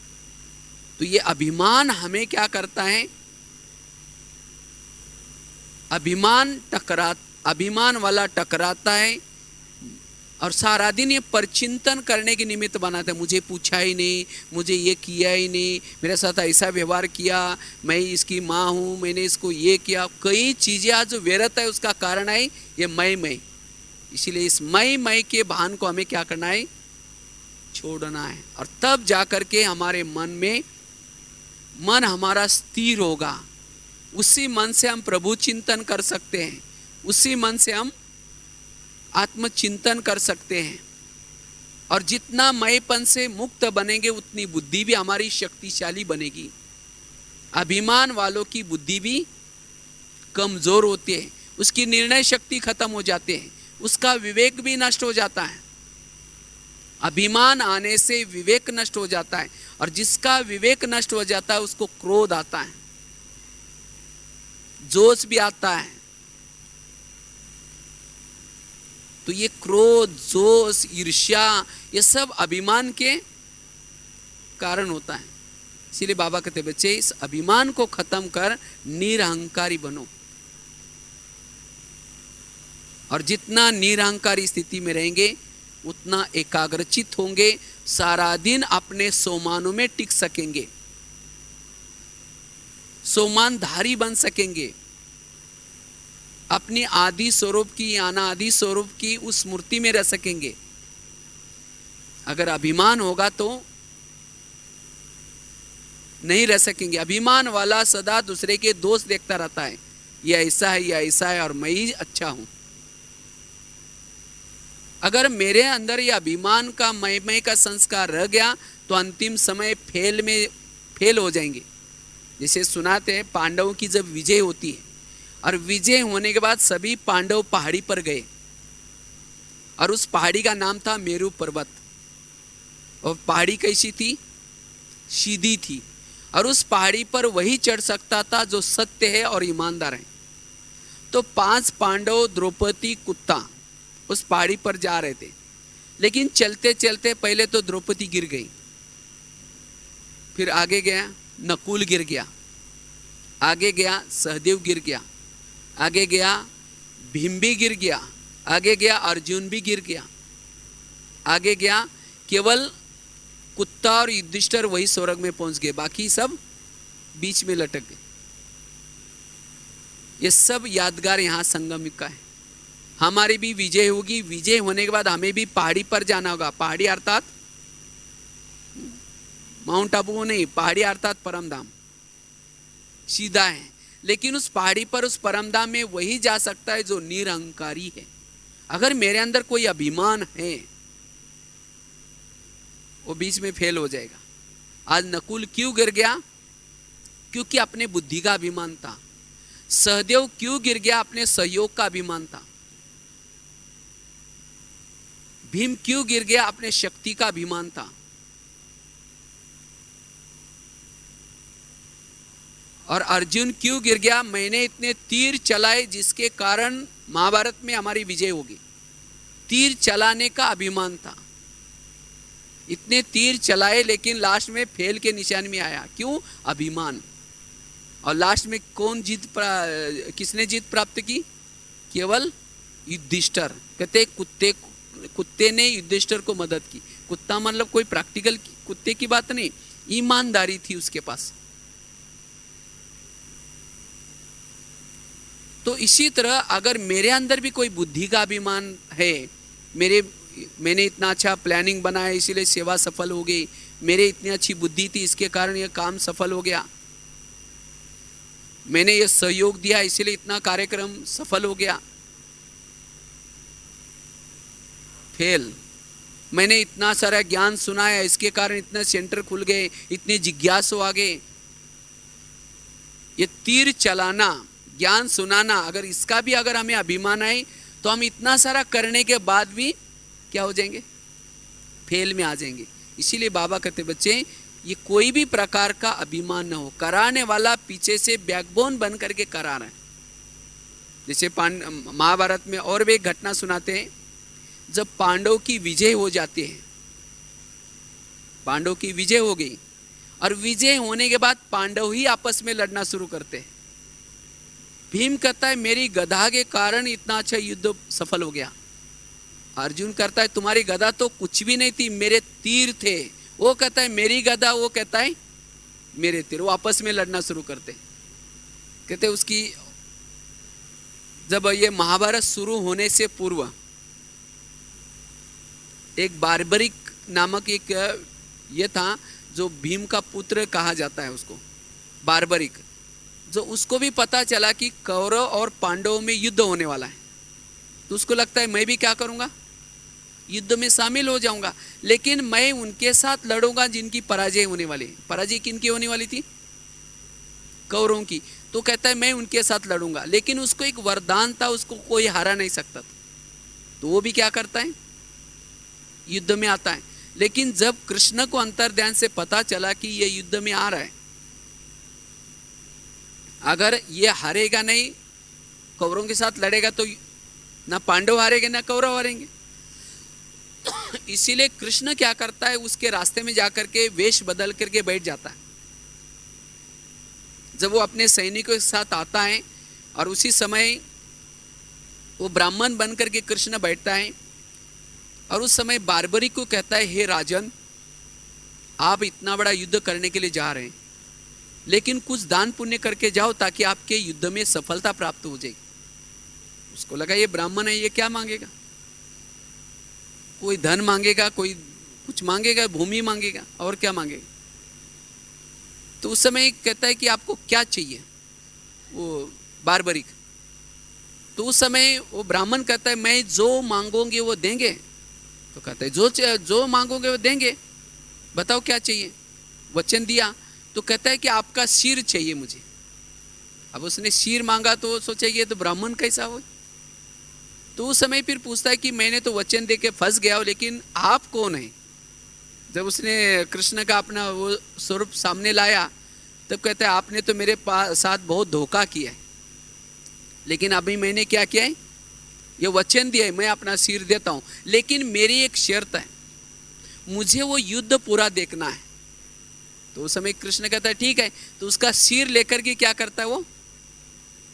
तो ये अभिमान हमें क्या करता है, अभिमान वाला टकराता है और सारा दिन ये परचिंतन करने के निमित्त बनाता है। मुझे पूछा ही नहीं, मुझे ये किया ही नहीं, मेरे साथ ऐसा व्यवहार किया, मैं इसकी माँ हूँ, मैंने इसको ये किया। कई चीज़ें आज जो व्यर्थ है उसका कारण है ये मैं। इसीलिए इस मैं के भान को हमें क्या करना है, छोड़ना है। और तब जाकर के हमारे मन हमारा स्थिर होगा। उसी मन से हम प्रभु चिंतन कर सकते हैं, उसी मन से हम आत्मचिंतन कर सकते हैं। और जितना मैंपन से मुक्त बनेंगे उतनी बुद्धि भी हमारी शक्तिशाली बनेगी। अभिमान वालों की बुद्धि भी कमजोर होती है, उसकी निर्णय शक्ति खत्म हो जाती है, उसका विवेक भी नष्ट हो जाता है। अभिमान आने से विवेक नष्ट हो जाता है, और जिसका विवेक नष्ट हो जाता है उसको क्रोध आता है, जोश भी आता है। तो ये क्रोध, जोश, ईर्ष्या, ये सब अभिमान के कारण होता है। इसीलिए बाबा कहते बच्चे, इस अभिमान को खत्म कर निरहंकारी बनो। और जितना निरहंकारी स्थिति में रहेंगे उतना एकाग्रचित होंगे, सारा दिन अपने सोमानों में टिक सकेंगे, सोमानधारी बन सकेंगे, अपनी आदि स्वरूप की, अनादि स्वरूप की उस मूर्ति में रह सकेंगे। अगर अभिमान होगा तो नहीं रह सकेंगे। अभिमान वाला सदा दूसरे के दोष देखता रहता है, ये ऐसा है, ये ऐसा है, और मैं ही अच्छा हूं। अगर मेरे अंदर ये अभिमान का मैं का संस्कार रह गया तो अंतिम समय फेल हो जाएंगे। जैसे सुनाते हैं, पांडवों की जब विजय होती है और विजय होने के बाद सभी पांडव पहाड़ी पर गए, और उस पहाड़ी का नाम था मेरू पर्वत। और पहाड़ी कैसी थी? सीधी थी, और उस पहाड़ी पर वही चढ़ सकता था जो सत्य है और ईमानदार है। तो 5 पांडव, द्रौपदी, कुत्ता उस पहाड़ी पर जा रहे थे, लेकिन चलते चलते पहले तो द्रौपदी गिर गई, फिर आगे गया नकुल गिर गया, आगे गया सहदेव गिर गया, आगे गया भीम भी गिर गया, आगे गया अर्जुन भी गिर गया, आगे गया केवल कुत्ता और युधिष्ठिर वही स्वर्ग में पहुंच गए, बाकी सब बीच में लटक गए। ये सब यादगार यहाँ संगम का है। हमारी भी विजय होगी, विजय होने के बाद हमें भी पहाड़ी पर जाना होगा। पहाड़ी अर्थात माउंट आबू नहीं, पहाड़ी अर्थात परमधाम सीधा है, लेकिन उस पहाड़ी पर, उस परमधाम में वही जा सकता है जो निरहंकारी है। अगर मेरे अंदर कोई अभिमान है वो बीच में फेल हो जाएगा। आज नकुल क्यों गिर गया? क्योंकि अपने बुद्धि का अभिमान था। सहदेव क्यों गिर गया? अपने सहयोग का अभिमान था। भीम क्यों गिर गया? अपने शक्ति का अभिमान था। और अर्जुन क्यों गिर गया? मैंने इतने तीर चलाए जिसके कारण महाभारत में हमारी विजय होगी। तीर चलाने का अभिमान था। इतने तीर चलाए लेकिन लास्ट में फेल के निशान में आया। क्यों? अभिमान। और लास्ट में किसने जीत प्राप्त की? केवल युधिष्ठिर। कहते कुत्ते ने युधिष्ठिर को मदद की। कुत्ता मतलब कोई प्रैक्टिकल कुत्ते की बात नहीं, ईमानदारी थी उसके पास। तो इसी तरह अगर मेरे अंदर भी कोई बुद्धि का अभिमान है, मैंने इतना अच्छा प्लानिंग बनाया इसीलिए सेवा सफल हो गई, मेरे इतनी अच्छी बुद्धि थी इसके कारण यह काम सफल हो गया, मैंने ये सहयोग दिया इसीलिए इतना कार्यक्रम सफल हो गया, फेल। मैंने इतना सारा ज्ञान सुनाया इसके कारण इतने सेंटर खुल गए, इतने जिज्ञासु आ गए। ये तीर चलाना, ज्ञान सुनाना, अगर इसका भी अगर हमें अभिमान है तो हम इतना सारा करने के बाद भी क्या हो जाएंगे? फेल में आ जाएंगे। इसीलिए बाबा कहते बच्चे ये कोई भी प्रकार का अभिमान न हो। कराने वाला पीछे से बैकबोन बन करके करा रहा है। जैसे महाभारत में और भी एक घटना सुनाते हैं, जब पांडव की विजय हो जाती है, पांडव की विजय हो गई और विजय होने के बाद पांडव ही आपस में लड़ना शुरू करते हैं। भीम कहता है मेरी गदा के कारण इतना अच्छा युद्ध सफल हो गया। अर्जुन कहता है तुम्हारी गदा तो कुछ भी नहीं थी, मेरे तीर थे। वो कहता है मेरी गदा, वो कहता है मेरे तीर। वो आपस में लड़ना शुरू करते। कहते उसकी जब ये महाभारत शुरू होने से पूर्व एक बार्बरिक नामक एक ये था जो भीम का पुत्र कहा जाता है उसको, बार्बरिक, जो उसको भी पता चला कि कौरव और पांडवों में युद्ध होने वाला है। तो उसको लगता है मैं भी क्या करूंगा, युद्ध में शामिल हो जाऊंगा, लेकिन मैं उनके साथ लड़ूंगा जिनकी पराजय होने वाली है। पराजय किनकी होने वाली थी? कौरवों की। तो कहता है मैं उनके साथ लड़ूंगा, लेकिन उसको एक वरदान था, उसको कोई हरा नहीं सकता था। तो वो भी क्या करता है? युद्ध में आता है। लेकिन जब कृष्ण को अंतर्ध्यान से पता चला कि ये युद्ध में आ रहा है, अगर ये हारेगा नहीं, कौरवों के साथ लड़ेगा, तो ना पांडव हारेंगे ना कौरव हारेंगे। इसीलिए कृष्ण क्या करता है, उसके रास्ते में जाकर के वेश बदल करके बैठ जाता है। जब वो अपने सैनिकों के साथ आता है और उसी समय वो ब्राह्मण बन करके कृष्ण बैठता है, और उस समय बार्बरी को कहता है, हे राजन, आप इतना बड़ा युद्ध करने के लिए जा रहे हैं, लेकिन कुछ दान पुण्य करके जाओ ताकि आपके युद्ध में सफलता प्राप्त हो जाएगी। उसको लगा ये ब्राह्मण है, ये क्या मांगेगा? कोई धन मांगेगा, कोई कुछ मांगेगा, भूमि मांगेगा, और क्या मांगेगा? तो उस समय कहता है कि आपको क्या चाहिए, वो बार्बरिक। तो उस समय वो ब्राह्मण कहता है, मैं जो मांगोगे वो देंगे। तो कहता है जो मांगोगे वो देंगे, बताओ क्या चाहिए। वचन दिया। तो कहता है कि आपका सिर चाहिए मुझे। अब उसने सिर मांगा तो सोचा ये तो ब्राह्मण कैसा हो। तो उस समय फिर पूछता है कि मैंने तो वचन दे के फंस गया हूं, लेकिन आप कौन है? जब उसने कृष्ण का अपना वो स्वरूप सामने लाया, तब कहता है आपने तो मेरे साथ बहुत धोखा किया है, लेकिन अभी मैंने क्या किया है, ये वचन दिया है, मैं अपना सिर देता हूं, लेकिन मेरी एक शर्त है, मुझे वो युद्ध पूरा देखना है। तो उस समय कृष्ण कहता है ठीक है। तो उसका सिर लेकर के क्या करता है, वो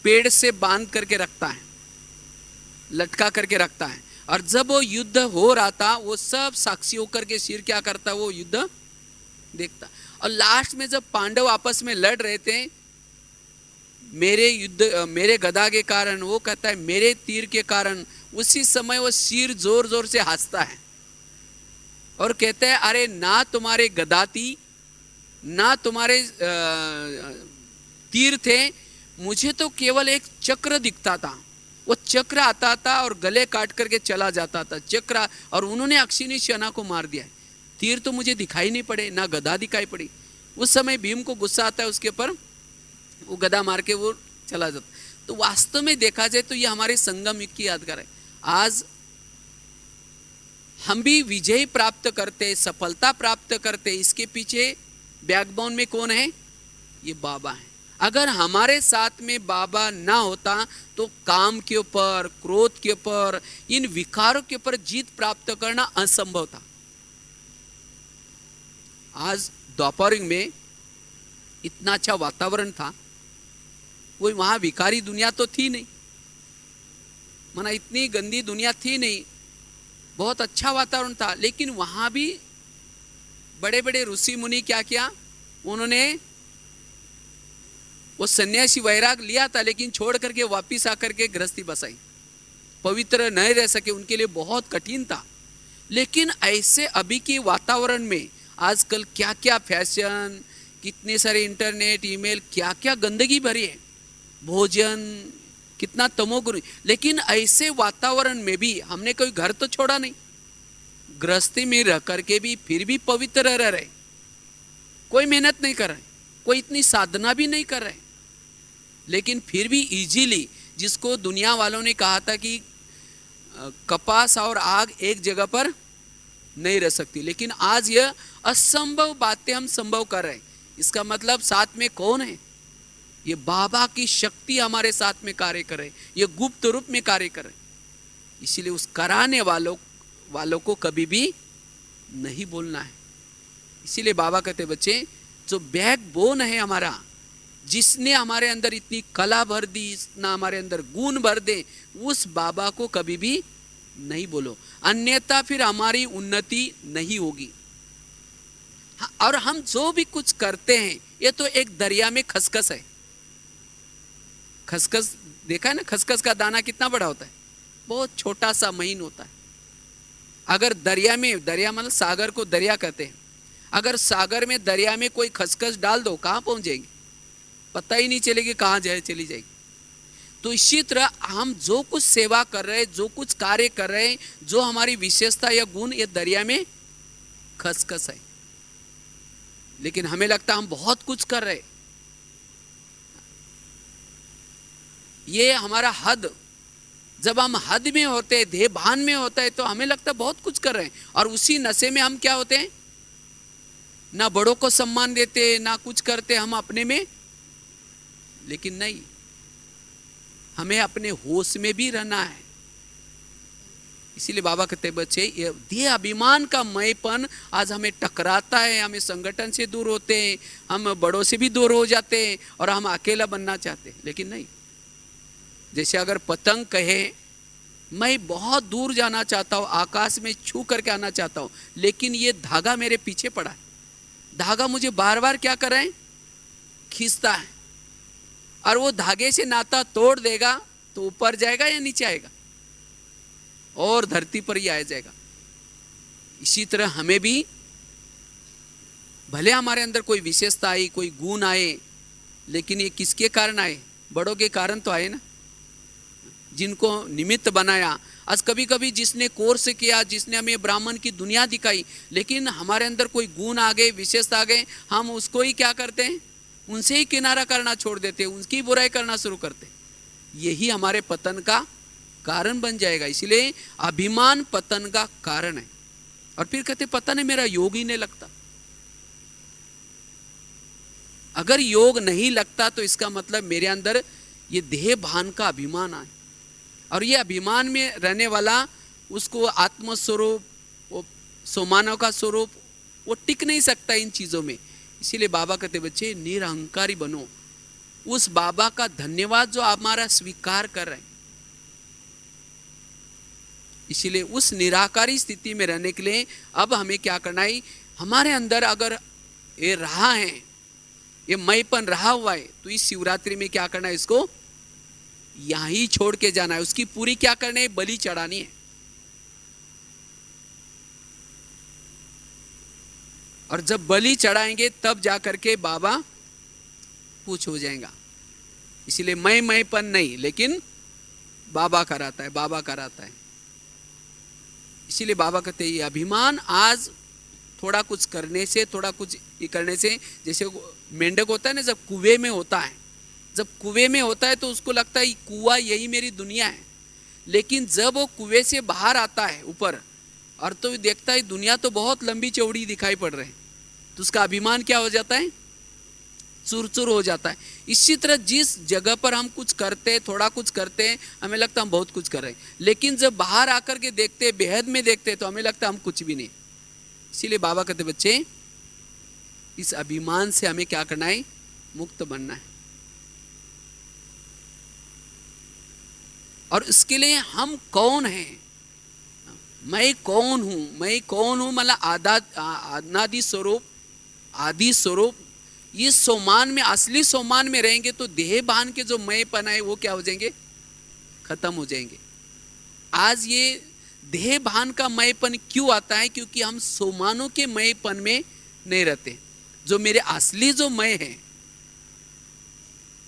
पेड़ से बांध करके रखता है, लटका करके रखता है। और जब वो युद्ध हो रहा था, वो सब साक्षी होकर के सिर क्या करता, वो युद्ध देखता। और लास्ट में जब पांडव आपस में लड़ रहे थे, मेरे गदा के कारण, वो कहता है मेरे तीर के कारण, उसी समय वो सिर जोर जोर से हंसता है और कहता है अरे ना तुम्हारे गदा थी, ना तुम्हारे तीर थे, मुझे तो केवल एक चक्र दिखता था। वो चक्र आता था और गले काट करके चला जाता था चक्र, और उन्होंने अक्षिणी सेना को मार दिया। तीर तो मुझे दिखाई नहीं पड़े, ना गदा दिखाई पड़ी। उस समय भीम को गुस्सा आता है उसके ऊपर, वो गदा मार के वो चला जाता। तो वास्तव में देखा जाए तो ये हमारे संगम युग की यादगार है। आज हम भी विजय प्राप्त करते, सफलता प्राप्त करते, इसके पीछे बैकबोन में कौन है? ये बाबा है। अगर हमारे साथ में बाबा ना होता तो काम के ऊपर, क्रोध के ऊपर, इन विकारों के ऊपर जीत प्राप्त करना असंभव था। आज द्वापर में इतना अच्छा वातावरण था, वो वहां विकारी दुनिया तो थी नहीं, माना इतनी गंदी दुनिया थी नहीं, बहुत अच्छा वातावरण था। लेकिन वहां भी बड़े बड़े ऋषि मुनि क्या किया, उन्होंने वो सन्यासी वैराग लिया था, लेकिन छोड़ करके वापिस आकर के गृहस्थी बसाई, पवित्र नहीं रह सके, उनके लिए बहुत कठिन था। लेकिन ऐसे अभी के वातावरण में आजकल क्या क्या फैशन, कितने सारे इंटरनेट, ईमेल, क्या क्या गंदगी भरी है, भोजन कितना तमोगुण। लेकिन ऐसे वातावरण में भी हमने कोई घर तो छोड़ा नहीं, गृहस्थी में रह करके भी फिर भी पवित्र रह रहे, कोई मेहनत नहीं कर रहे, कोई इतनी साधना भी नहीं कर रहे, लेकिन फिर भी इजीली, जिसको दुनिया वालों ने कहा था कि कपास और आग एक जगह पर नहीं रह सकती, लेकिन आज यह असंभव बातें हम संभव कर रहे हैं। इसका मतलब साथ में कौन है? ये बाबा की शक्ति हमारे साथ में कार्य कर रहे, ये गुप्त रूप में कार्य कर रहे। इसीलिए उस कराने वालों को कभी भी नहीं बोलना है। इसीलिए बाबा कहते बच्चे, जो बैकबोन है हमारा, जिसने हमारे अंदर इतनी कला भर दी, इतना हमारे अंदर गुण भर दे, उस बाबा को कभी भी नहीं बोलो, अन्यथा फिर हमारी उन्नति नहीं होगी। और हम जो भी कुछ करते हैं, ये तो एक दरिया में खसखस है। खसखस देखा है ना, खसखस का दाना कितना बड़ा होता है, बहुत छोटा सा महीन होता है। अगर दरिया में, दरिया मतलब सागर को दरिया कहते हैं, अगर सागर में, दरिया में कोई खसखस डाल दो, कहाँ पहुंच जाएगी, पता ही नहीं चलेगी कहाँ जाए चली जाएगी। तो इसी तरह हम जो कुछ सेवा कर रहे हैं, जो कुछ कार्य कर रहे हैं, जो हमारी विशेषता या गुण, ये दरिया में खसखस है, लेकिन हमें लगता है हम बहुत कुछ कर रहे हैं। ये हमारा हद, जब हम हद में होते हैं, देह भान में होता है, तो हमें लगता है बहुत कुछ कर रहे हैं, और उसी नशे में हम क्या होते हैं, ना बड़ों को सम्मान देते, ना कुछ करते हम अपने में। लेकिन नहीं, हमें अपने होश में भी रहना है। इसीलिए बाबा कहते बच्चे, ये देह अभिमान का मयपन आज हमें टकराता है, हमें संगठन से दूर होते हैं, हम बड़ों से भी दूर हो जाते हैं, और हम अकेला बनना चाहते हैं। लेकिन नहीं, जैसे अगर पतंग कहे मैं बहुत दूर जाना चाहता हूँ, आकाश में छू करके आना चाहता हूँ, लेकिन ये धागा मेरे पीछे पड़ा है, धागा मुझे बार बार क्या कर रहे हैं, खींचता है, और वो धागे से नाता तोड़ देगा तो ऊपर जाएगा या नीचे आएगा, और धरती पर ही आ जाएगा। इसी तरह हमें भी, भले हमारे अंदर कोई विशेषता आई, कोई गुण आए, लेकिन ये किसके कारण आए, बड़ों के कारण तो आए ना, जिनको निमित्त बनाया। आज कभी कभी जिसने कोर्स किया, जिसने हमें ब्राह्मण की दुनिया दिखाई, लेकिन हमारे अंदर कोई गुण आ गए, विशेषता आ गए, हम उसको ही क्या करते हैं, उनसे ही किनारा करना छोड़ देते हैं, उनकी बुराई करना शुरू करते हैं। यही हमारे पतन का कारण बन जाएगा। इसलिए अभिमान पतन का कारण है। और फिर कहते पता नहीं मेरा योग ही नहीं लगता। अगर योग नहीं लगता तो इसका मतलब मेरे अंदर ये देह भान का अभिमान आए, और ये अभिमान में रहने वाला उसको आत्मस्वरूप, वो सोमानव का स्वरूप, वो टिक नहीं सकता इन चीज़ों में। इसीलिए बाबा कहते बच्चे निरहंकारी बनो, उस बाबा का धन्यवाद जो हमारा स्वीकार कर रहे हैं। इसीलिए उस निराकारी स्थिति में रहने के लिए अब हमें क्या करना है, हमारे अंदर अगर ये रहा है, ये मैंपन रहा हुआ है, तो इस शिवरात्रि में क्या करना है, इसको यहां ही छोड़ के जाना है। उसकी पूरी क्या करनी है, बलि चढ़ानी है। और जब बलि चढ़ाएंगे तब जाकर के बाबा कुछ हो जाएगा। इसीलिए मैंपन नहीं, लेकिन बाबा कराता है, बाबा कराता है। इसीलिए बाबा कहते हैं ये अभिमान आज थोड़ा कुछ करने से, थोड़ा कुछ करने से, जैसे मेंढक होता है ना, जब कुएं में होता है, जब कुएं में होता है तो उसको लगता है कुआं यही मेरी दुनिया है, लेकिन जब वो कुएं से बाहर आता है ऊपर, और तो देखता है दुनिया तो बहुत लंबी चौड़ी दिखाई पड़ रही है, तो उसका अभिमान क्या हो जाता है, चूर चूर हो जाता है। इसी तरह जिस जगह पर हम कुछ करते हैं, थोड़ा कुछ करते हैं, हमें लगता है हम बहुत कुछ कर रहे हैं, लेकिन जब बाहर आकर के देखते हैं, बेहद में देखते हैं, तो हमें लगता है हम कुछ भी नहीं। इसीलिए बाबा कहते बच्चे इस अभिमान से हमें क्या करना है, मुक्त बनना है। और इसके लिए हम कौन हैं, मैं कौन हूं, मैं कौन हूं, मतलब अनादि स्वरूप, आदि स्वरूप। ये सोमान में, असली सोमान में रहेंगे तो देह भान के जो मैंपन है वो क्या हो जाएंगे, खत्म हो जाएंगे। आज ये देह भान का मैंपन क्यों आता है, क्योंकि हम सोमानों के मैंपन में नहीं रहते। जो मेरे असली जो मैं है,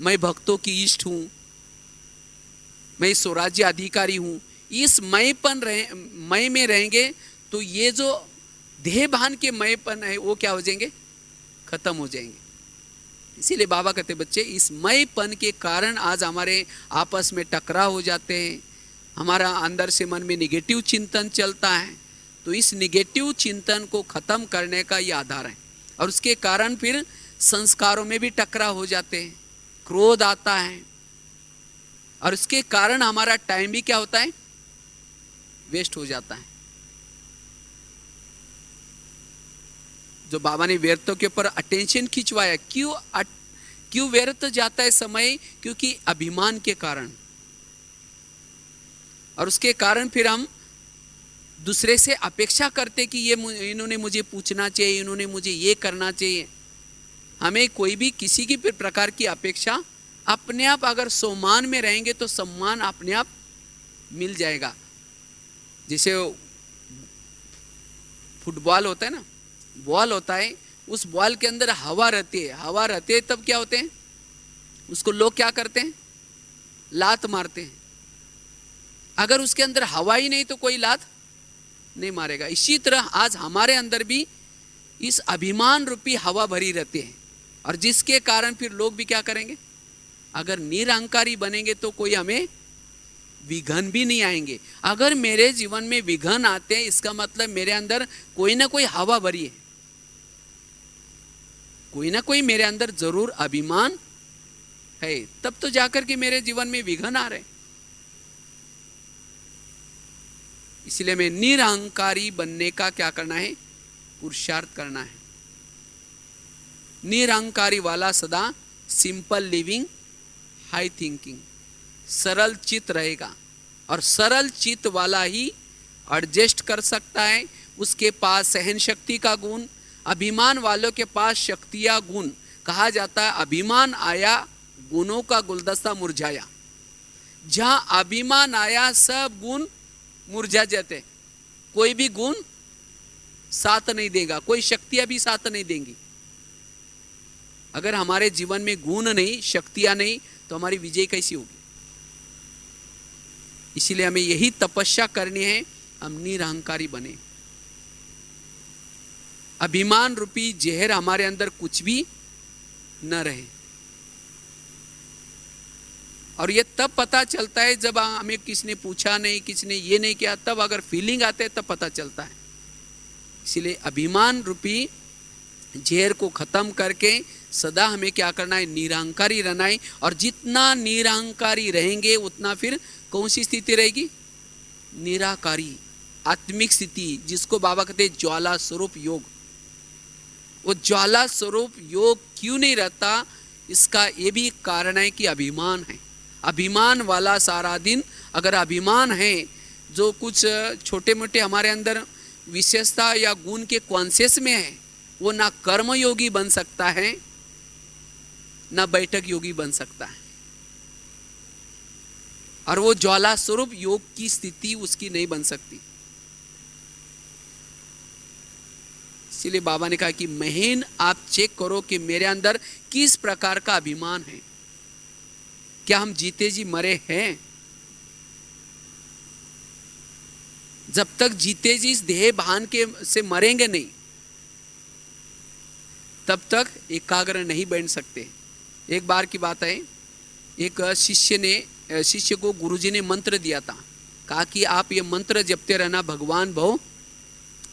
मैं भक्तों की इष्ट हूं, मैं स्वराज्य अधिकारी हूं, इस मैं में रहेंगे तो ये जो देह भान के मैंपन है वो क्या हो जाएंगे, खत्म हो जाएंगे। इसीलिए बाबा कहते बच्चे इस मैंपन के कारण आज हमारे आपस में टकराव हो जाते हैं, हमारा अंदर से मन में निगेटिव चिंतन चलता है। तो इस निगेटिव चिंतन को खत्म करने का ये आधार है, और उसके कारण फिर संस्कारों में भी टकराव हो जाते हैं, क्रोध आता है, और इसके कारण हमारा टाइम भी क्या होता है, वेस्ट हो जाता है। जो बाबा ने व्यर्थों के ऊपर अटेंशन खिंचवाया, क्यों व्यर्थ जाता है समय, क्योंकि अभिमान के कारण। और उसके कारण फिर हम दूसरे से अपेक्षा करते कि ये इन्होंने मुझे पूछना चाहिए, इन्होंने मुझे ये करना चाहिए। हमें कोई भी किसी की प्रकार की अपेक्षा, अपने आप अगर सम्मान में रहेंगे तो सम्मान अपने आप मिल जाएगा। जैसे फुटबॉल होता है ना, बॉल होता है, उस बॉल के अंदर हवा रहती है, हवा रहती है, तब क्या होते हैं, उसको लोग क्या करते हैं, लात मारते हैं। अगर उसके अंदर हवा ही नहीं तो कोई लात नहीं मारेगा। इसी तरह आज हमारे अंदर भी इस अभिमान रूपी हवा भरी रहती है, और जिसके कारण फिर लोग भी क्या करेंगे, अगर निरहंकारी बनेंगे तो कोई हमें विघन भी नहीं आएंगे। अगर मेरे जीवन में विघन आते हैं, इसका मतलब मेरे अंदर कोई ना कोई हवा भरी है, कोई ना कोई मेरे अंदर जरूर अभिमान है, तब तो जाकर के मेरे जीवन में विघन आ रहे। इसलिए मैं निरहंकारी बनने का क्या करना है, पुरुषार्थ करना है। निरहंकारी वाला सदा सिंपल लिविंग, हाई थिंकिंग, सरल चित्त रहेगा, और सरल चित्त वाला ही एडजस्ट कर सकता है। उसके पास सहन शक्ति का गुण, अभिमान वालों के पास शक्तियां गुण। कहा जाता है अभिमान आया गुणों का गुलदस्ता मुरझाया। जहां अभिमान आया सब गुण मुरझा जाते, कोई भी गुण साथ नहीं देगा, कोई शक्तियां भी साथ नहीं देंगी। अगर हमारे जीवन में गुण नहीं, शक्तियां नहीं, तो हमारी विजय कैसी होगी। इसीलिए हमें यही तपस्या करनी है, हम निरहंकारी बने। अभिमान रूपी जहर हमारे अंदर कुछ भी न रहे। और ये तब पता चलता है जब हमें किसने पूछा नहीं, किसने ये नहीं किया, तब अगर फीलिंग आते है तब पता चलता है। इसीलिए अभिमान रूपी जहर को खत्म करके सदा हमें क्या करना है, निरहंकारी रहना है। और जितना निरहंकारी रहेंगे उतना फिर कौन सी स्थिति रहेगी, निराकारी आत्मिक स्थिति, जिसको बाबा कहते हैं ज्वाला स्वरूप योग। वो ज्वाला स्वरूप योग क्यों नहीं रहता, इसका ये भी कारण है कि अभिमान है। अभिमान वाला सारा दिन, अगर अभिमान है, जो कुछ छोटे मोटे हमारे अंदर विशेषता या गुण के कॉन्शियस में है, वो ना कर्म योगी बन सकता है, ना बैठक योगी बन सकता है। और वो ज्वाला स्वरूप योग की स्थिति उसकी नहीं बन सकती। इसीलिए बाबा ने कहा कि महीन आप चेक करो कि मेरे अंदर किस प्रकार का अभिमान है। क्या हम जीते जी मरे हैं? जब तक जीते जी इस देह भान के से मरेंगे नहीं, तब तक एकाग्र नहीं बन सकते। एक बार की बात है, एक शिष्य को गुरुजी ने मंत्र दिया था, कहा कि आप ये मंत्र जपते रहना, भगवान भव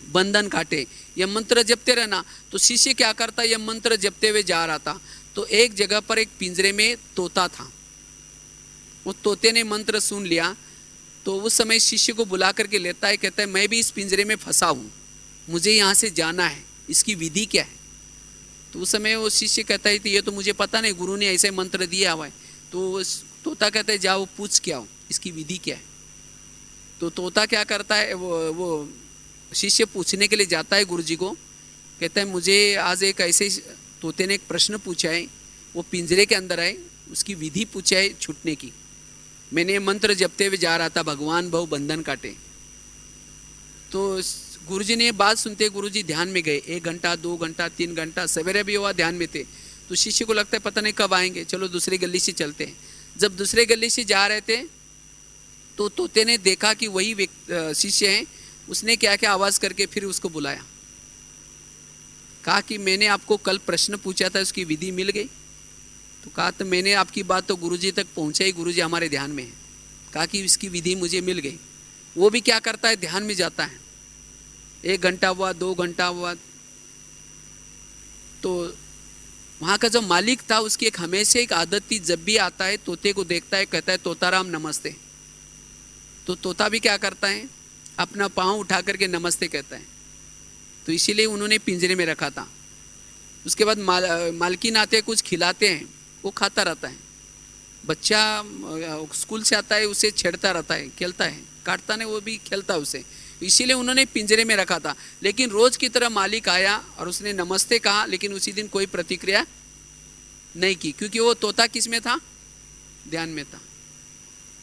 बंधन काटे, ये मंत्र जपते रहना। तो शिष्य क्या करता, ये मंत्र जपते हुए जा रहा था, तो एक जगह पर एक पिंजरे में तोता था। वो तोते ने मंत्र सुन लिया, तो उस समय शिष्य को बुला करके लेता है, कहता है मैं भी इस पिंजरे में फंसा हूँ, मुझे यहाँ से जाना है, इसकी विधि क्या है। तो उस समय वो शिष्य कहता है ये तो मुझे पता नहीं, गुरु ने ऐसे मंत्र दिया हुआ है। तो तोता कहता है जाओ पूछ के आओ इसकी विधि क्या है। तो तोता क्या करता है, वो शिष्य पूछने के लिए जाता है गुरुजी को, कहता है मुझे आज एक ऐसे तोते ने एक प्रश्न पूछा है, वो पिंजरे के अंदर है, उसकी विधि पूछा है छूटने की। मैंने मंत्र जपते हुए जा रहा था, भगवान भव बंधन काटे। तो गुरुजी ने ये बात सुनते गुरुजी ध्यान में गए। 1 घंटा 2 घंटा 3 घंटा सवेरे भी हुआ, ध्यान में थे। तो शिष्य को लगता है पता नहीं कब आएंगे, चलो दूसरी गली से चलते हैं। जब दूसरे गली से जा रहे थे तो तोते ने देखा कि वही शिष्य है। उसने क्या क्या आवाज़ करके फिर उसको बुलाया, कहा कि मैंने आपको कल प्रश्न पूछा था, उसकी विधि मिल गई। तो कहा तो मैंने आपकी बात तो गुरुजी तक पहुंचाई, गुरुजी हमारे ध्यान में है। कहा कि इसकी विधि मुझे मिल गई। वो भी क्या करता है, ध्यान में जाता है। 1 घंटा हुआ, 2 घंटा हुआ, तो वहाँ का जो मालिक था उसकी एक हमेशा एक आदत थी, जब भी आता है तोते को देखता है, कहता है तोताराम नमस्ते। तो तोता भी क्या करता है, अपना पाँव उठा करके नमस्ते कहता है। तो इसीलिए उन्होंने पिंजरे में रखा था। उसके बाद मालकिन आते कुछ खिलाते हैं, वो खाता रहता है। बच्चा स्कूल से आता है, उसे छेड़ता रहता है, खेलता है, काटता नहीं, वो भी खेलता है उसे। इसीलिए उन्होंने पिंजरे में रखा था। लेकिन रोज की तरह मालिक आया और उसने नमस्ते कहा, लेकिन उसी दिन कोई प्रतिक्रिया नहीं की, क्योंकि वो तोता किस में था, ध्यान में था।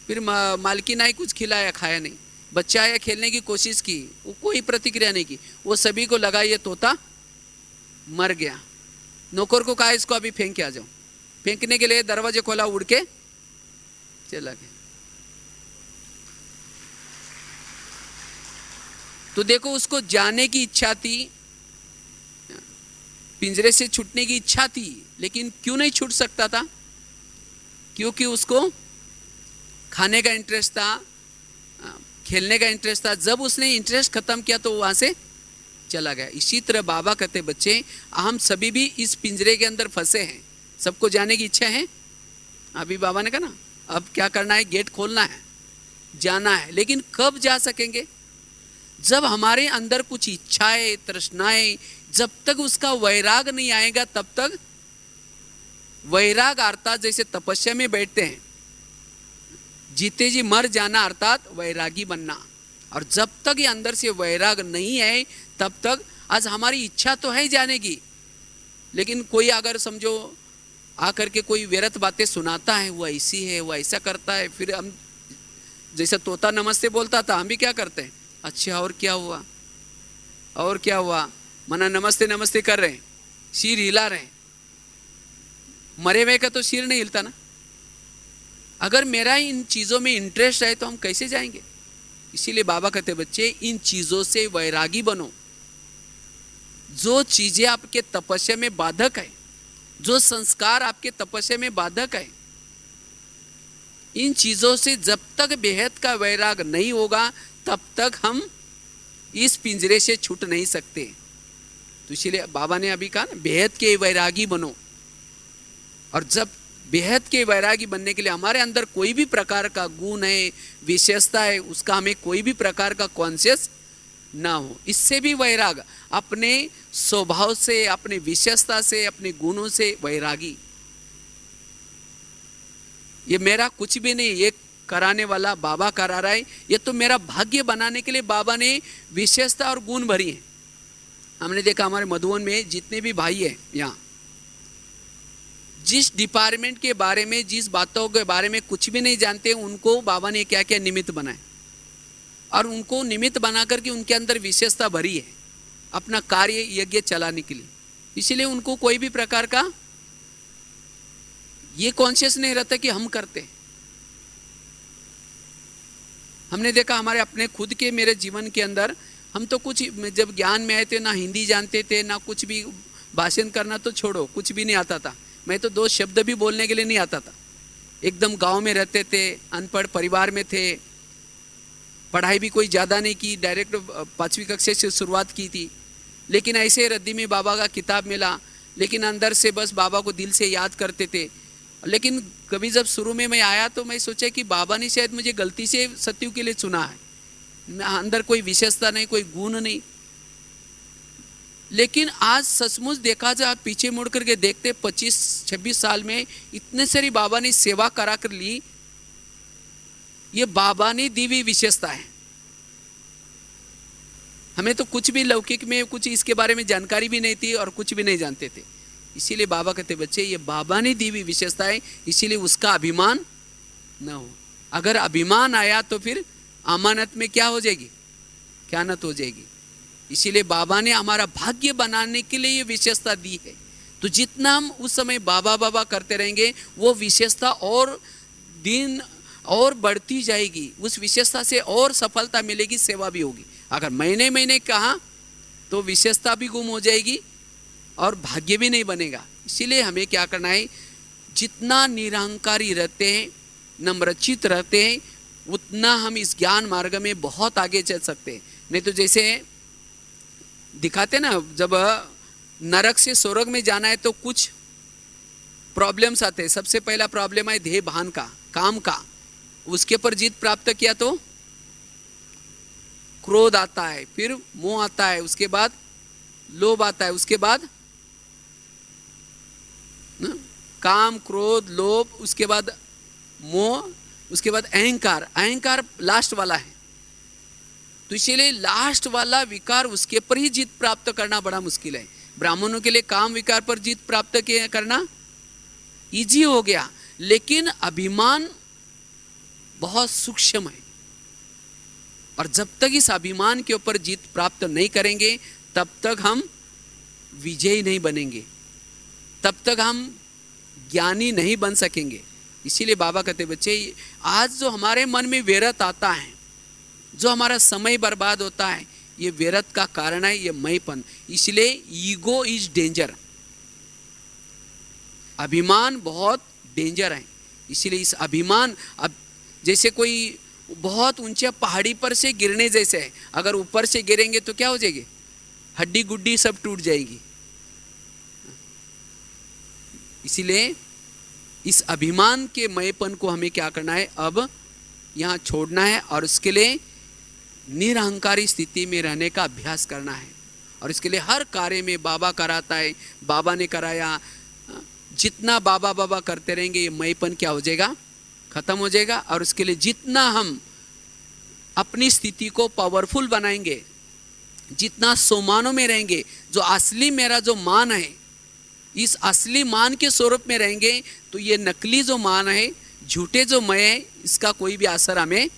फिर मालकिन आई, कुछ खिलाया, खाया नहीं। बच्चा आया, खेलने की कोशिश की, वो कोई प्रतिक्रिया नहीं की। वो सभी को लगा ये तोता मर गया। नौकर को कहा इसको अभी फेंक के आ जाओ। फेंकने के लिए दरवाजे खोला, उड़ के चला गया। तो देखो, उसको जाने की इच्छा थी, पिंजरे से छूटने की इच्छा थी, लेकिन क्यों नहीं छूट सकता था? क्योंकि उसको खाने का इंटरेस्ट था, खेलने का इंटरेस्ट था। जब उसने इंटरेस्ट खत्म किया तो वहां से चला गया। इसी तरह बाबा कहते, बच्चे हम सभी भी इस पिंजरे के अंदर फंसे हैं, सबको जाने की इच्छा है। अभी बाबा ने कहा ना, अब क्या करना है, गेट खोलना है, जाना है। लेकिन कब जा सकेंगे? जब हमारे अंदर कुछ इच्छाएं, तृष्णाएं, जब तक उसका वैराग नहीं आएगा तब तक। वैराग अर्थात जैसे तपस्या में बैठते हैं, जीते जी मर जाना अर्थात वैरागी बनना। और जब तक ये अंदर से वैराग नहीं है तब तक, आज हमारी इच्छा तो है जाने की, लेकिन कोई अगर समझो आकर के कोई व्यर्थ बातें सुनाता है, वो ऐसी है, वो ऐसा करता है, फिर हम जैसे तोता नमस्ते बोलता था, हम भी क्या करते हैं, अच्छा और क्या हुआ, और क्या हुआ, मना नमस्ते नमस्ते कर रहे हैं, सिर हिला रहे हैं। मरे हुए का तो सिर नहीं हिलता ना। अगर मेरा इन चीज़ों में इंटरेस्ट है तो हम कैसे जाएंगे? इसीलिए बाबा कहते, बच्चे इन चीज़ों से वैरागी बनो। जो चीज़ें आपके तपस्या में बाधक है, जो संस्कार आपके तपस्या में बाधक है, इन चीज़ों से जब तक बेहद का वैराग नहीं होगा तब तक हम इस पिंजरे से छूट नहीं सकते। तो इसीलिए बाबा ने अभी कहा ना, बेहद के वैरागी बनो। और जब बेहद के वैरागी बनने के लिए हमारे अंदर कोई भी प्रकार का गुण है, विशेषता है, उसका हमें कोई भी प्रकार का कॉन्शियस ना हो। इससे भी वैराग, अपने स्वभाव से, अपने विशेषता से, अपने गुणों से वैरागी। ये मेरा कुछ भी नहीं, ये कराने वाला बाबा करा रहा है। ये तो मेरा भाग्य बनाने के लिए बाबा ने विशेषता और गुण भरी है। हमने देखा हमारे मधुबन में जितने भी भाई हैं यहाँ, जिस डिपार्टमेंट के बारे में, जिस बातों के बारे में कुछ भी नहीं जानते, उनको बाबा ने क्या क्या निमित्त बनाए, और उनको निमित्त बना करके उनके अंदर विशेषता भरी है अपना कार्य यज्ञ चलाने के लिए। इसलिए उनको कोई भी प्रकार का ये कॉन्शियस नहीं रहता कि हम करते। हमने देखा हमारे अपने खुद के, मेरे जीवन के अंदर, हम तो कुछ जब ज्ञान में आए थे ना हिंदी जानते थे, ना कुछ भी भाषण करना तो छोड़ो, कुछ भी नहीं आता था। मैं तो 2 शब्द भी बोलने के लिए नहीं आता था। एकदम गांव में रहते थे, अनपढ़ परिवार में थे, पढ़ाई भी कोई ज़्यादा नहीं की, डायरेक्ट 5वीं कक्षा से शुरुआत की थी। लेकिन ऐसे रद्दी में बाबा का किताब मिला, लेकिन अंदर से बस बाबा को दिल से याद करते थे। लेकिन कभी जब शुरू में मैं आया तो मैं सोचा कि बाबा ने शायद मुझे गलती से सत्युग के लिए चुना है, अंदर कोई विशेषता नहीं, कोई गुण नहीं। लेकिन आज सचमुच देखा जाए, पीछे मुड़ करके देखते, 25-26 साल में इतने सारी बाबा ने सेवा करा कर ली। ये बाबा ने दी हुई विशेषता है। हमें तो कुछ भी लौकिक में कुछ इसके बारे में जानकारी भी नहीं थी और कुछ भी नहीं जानते थे। इसीलिए बाबा कहते, बच्चे ये बाबा ने दी हुई विशेषता है, इसीलिए उसका अभिमान न हो। अगर अभिमान आया तो फिर अमानत में क्या हो जाएगी, ख्यानत हो जाएगी। इसीलिए बाबा ने हमारा भाग्य बनाने के लिए ये विशेषता दी है। तो जितना हम उस समय बाबा बाबा करते रहेंगे, वो विशेषता और दिन और बढ़ती जाएगी, उस विशेषता से और सफलता मिलेगी, सेवा भी होगी। अगर महीने महीने कहा तो विशेषता भी गुम हो जाएगी और भाग्य भी नहीं बनेगा। इसीलिए हमें क्या करना है, जितना निरहंकारी रहते हैं, नम्रचित रहते हैं, उतना हम इस ज्ञान मार्ग में बहुत आगे चल सकते हैं। नहीं तो जैसे दिखाते ना, जब नरक से स्वर्ग में जाना है तो कुछ प्रॉब्लम्स आते हैं। सबसे पहला प्रॉब्लम है देह भान का, काम का। उसके पर जीत प्राप्त किया तो क्रोध आता है, फिर मोह आता है, उसके बाद लोभ आता है, उसके बाद काम, क्रोध, लोभ, उसके बाद मोह, उसके बाद अहंकार। अहंकार लास्ट वाला है। तो इसीलिए लास्ट वाला विकार, उसके पर ही जीत प्राप्त करना बड़ा मुश्किल है। ब्राह्मणों के लिए काम विकार पर जीत प्राप्त करना इजी हो गया, लेकिन अभिमान बहुत सूक्ष्म है। और जब तक इस अभिमान के ऊपर जीत प्राप्त नहीं करेंगे तब तक हम विजयी नहीं बनेंगे, तब तक हम ज्ञानी नहीं बन सकेंगे। इसीलिए बाबा कहते बच्चे, आज जो हमारे मन में व्यर्थ आता है, जो हमारा समय बर्बाद होता है, ये व्यर्थ का कारण है ये मैंपन। इसलिए ईगो इज डेंजर, अभिमान बहुत डेंजर है। इसीलिए इस अभिमान, अब जैसे कोई बहुत ऊंचे पहाड़ी पर से गिरने जैसे है, अगर ऊपर से गिरेंगे तो क्या हो जाएगी, हड्डी गुड्डी सब टूट जाएगी। इसीलिए इस अभिमान के मयपन को हमें क्या करना है, अब यहाँ छोड़ना है और उसके लिए निरहंकारी स्थिति में रहने का अभ्यास करना है। और इसके लिए हर कार्य में बाबा कराता है, बाबा ने कराया, जितना बाबा बाबा करते रहेंगे ये मयपन क्या हो जाएगा, खत्म हो जाएगा। और उसके लिए जितना हम अपनी स्थिति को पावरफुल बनाएंगे, जितना सोमानों में रहेंगे, जो असली मेरा जो मान है, इस असली मान के स्वरूप में रहेंगे, तो ये नकली जो मान है, झूठे जो मैं है, इसका कोई भी असर हमें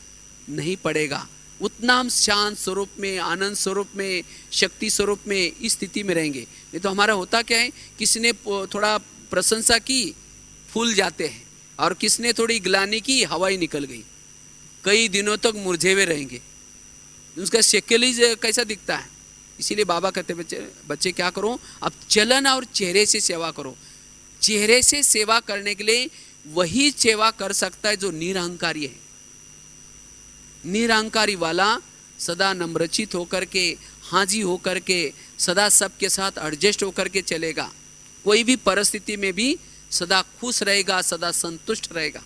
नहीं पड़ेगा। उतना हम शांत स्वरूप में, आनंद स्वरूप में, शक्ति स्वरूप में इस स्थिति में रहेंगे। नहीं तो हमारा होता क्या है, किसी ने थोड़ा प्रशंसा की, फूल जाते हैं, और किसने थोड़ी ग्लानि की, हवाई निकल गई, कई दिनों तक मुरझे हुए रहेंगे, उसका शक्ल ही कैसा दिखता है। इसीलिए बाबा कहते बच्चे क्या करो, अब चलन और चेहरे से सेवा करो। चेहरे से सेवा करने के लिए वही सेवा कर सकता है जो निरहंकारी है। निरहंकारी वाला सदा नम्रचित होकर के, हाजी होकर के, सदा सबके साथ एडजस्ट होकर के चलेगा, कोई भी परिस्थिति में भी सदा खुश रहेगा, सदा संतुष्ट रहेगा।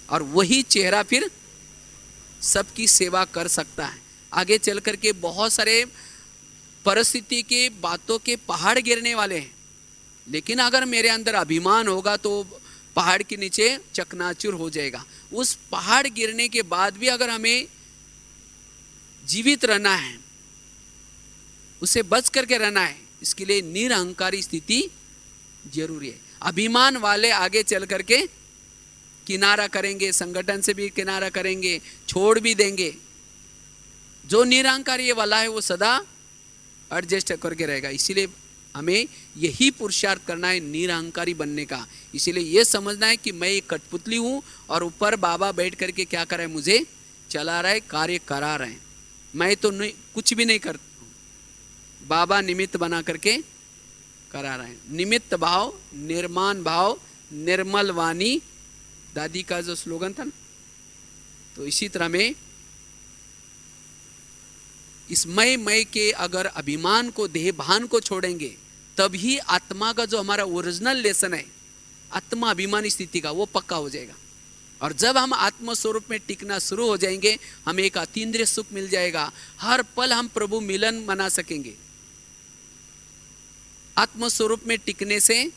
और वही चेहरा फिर सबकी सेवा कर सकता है। आगे चल कर के बहुत सारे परिस्थिति के बातों के पहाड़ गिरने वाले हैं, लेकिन अगर मेरे अंदर अभिमान होगा तो पहाड़ के नीचे चकनाचूर हो जाएगा। उस पहाड़ गिरने के बाद भी अगर हमें जीवित रहना है, उसे बच करके रहना है, इसके लिए निरहंकारी स्थिति जरूरी है। अभिमान वाले आगे चल करके किनारा करेंगे, संगठन से भी किनारा करेंगे, छोड़ भी देंगे। जो निरहंकारी वाला है वो सदा एडजस्ट करके रहेगा। इसीलिए हमें यही पुरुषार्थ करना है निरहंकारी बनने का। इसीलिए ये समझना है कि मैं एक कठपुतली हूँ और ऊपर बाबा बैठ करके क्या कर रहे हैं, मुझे चला रहा है, कार्य करा रहे हैं। मैं तो नहीं, कुछ भी नहीं करता हूँ, बाबा निमित्त बना करके करा रहे हैं। निमित्त भाव, निर्माण भाव, निर्मल वाणी, दादी का जो स्लोगन था ना, तो इसी तरह में इस मैं के अगर अभिमान को, देह भान को छोड़ेंगे, तभी आत्मा का जो हमारा ओरिजिनल लेसन है, आत्मा अभिमानी स्थिति का, वो पक्का हो जाएगा। और जब हम आत्म स्वरूप में टिकना शुरू हो जाएंगे, हमें एक अतीन्द्रिय सुख मिल जाएगा। हर पल हम प्रभु मिलन मना सकेंगे। आत्म स्वरूप में टिकने से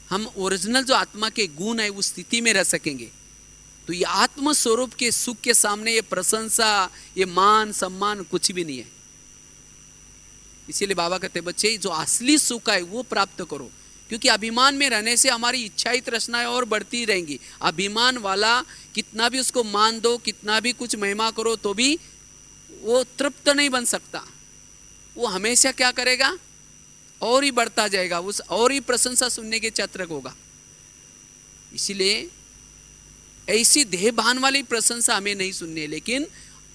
हम ओरिजिनल जो आत्मा के गुण है उस स्थिति में रह सकेंगे। तो ये आत्म स्वरूप के सुख के सामने ये प्रशंसा, ये मान सम्मान कुछ भी नहीं है। इसीलिए बाबा कहते बच्चे, जो असली सुख है वो प्राप्त करो, क्योंकि अभिमान में रहने से हमारी इच्छाएं तृष्णाएं और बढ़ती रहेंगी। अभिमान वाला कितना भी उसको मान दो, कितना भी कुछ महिमा करो, तो भी वो तृप्त नहीं बन सकता। वो हमेशा क्या करेगा, और ही बढ़ता जाएगा, उस और ही प्रशंसा सुनने के चत्रक होगा। इसीलिए ऐसी देहभान वाली प्रशंसा हमें नहीं सुननी है, लेकिन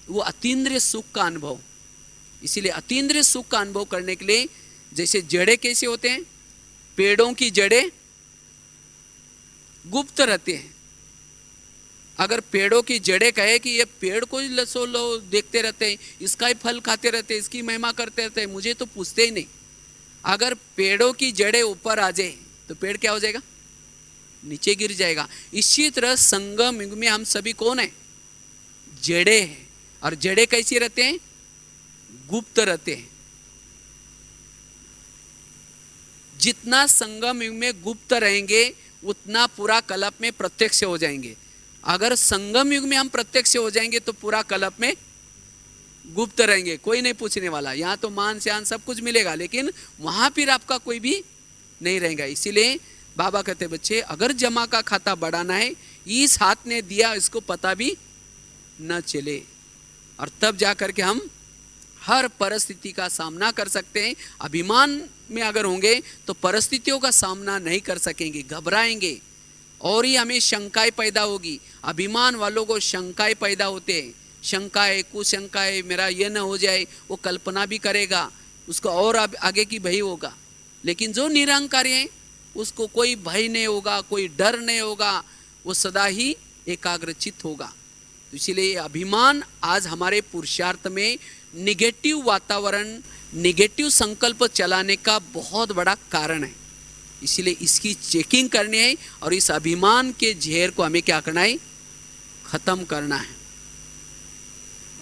वो अतीन्द्रिय सुख का अनुभव। इसीलिए अतीन्द्रिय सुख का अनुभव करने के लिए, जैसे जड़ें कैसे होते हैं, पेड़ों की जड़ें गुप्त रहते हैं। अगर पेड़ों की जड़ें कहे कि ये पेड़ को ही लसो लो देखते रहते हैं, इसका ही फल खाते रहते हैं, इसकी महिमा करते रहते हैं, मुझे तो पूछते ही नहीं। अगर पेड़ों की जड़ें ऊपर आ जाए तो पेड़ क्या हो जाएगा, नीचे गिर जाएगा। इसी तरह संगम युग में हम सभी कौन है, जड़ें हैं। और जड़ें कैसी रहते हैं, गुप्त रहते हैं। जितना संगम युग में गुप्त रहेंगे, उतना पूरा कल्प में प्रत्यक्ष हो जाएंगे। अगर संगम युग में हम प्रत्यक्ष हो जाएंगे तो पूरा कल्प में गुप्त रहेंगे, कोई नहीं पूछने वाला। यहाँ तो मान शान सब कुछ मिलेगा, लेकिन वहां फिर आपका कोई भी नहीं रहेगा। इसीलिए बाबा कहते बच्चे, अगर जमा का खाता बढ़ाना है, इस हाथ ने दिया इसको पता भी न चले, और तब जा करके हम हर परिस्थिति का सामना कर सकते हैं। अभिमान में अगर होंगे तो परिस्थितियों का सामना नहीं कर सकेंगे, घबराएंगे, और ही हमें शंकाएं पैदा होगी। अभिमान वालों को शंकाएं पैदा होते हैं, शंकाएं, कुशंकाएं, मेरा ये न हो जाए, वो कल्पना भी करेगा, उसको और आगे की भय होगा। लेकिन जो निरहंकारी है उसको कोई भय नहीं होगा, कोई डर नहीं होगा, वो सदा ही एकाग्रचित होगा। तो इसीलिए अभिमान आज हमारे पुरुषार्थ में निगेटिव वातावरण, निगेटिव संकल्प चलाने का बहुत बड़ा कारण है। इसलिए इसकी चेकिंग करनी है और इस अभिमान के जहर को हमें क्या करना है, खत्म करना है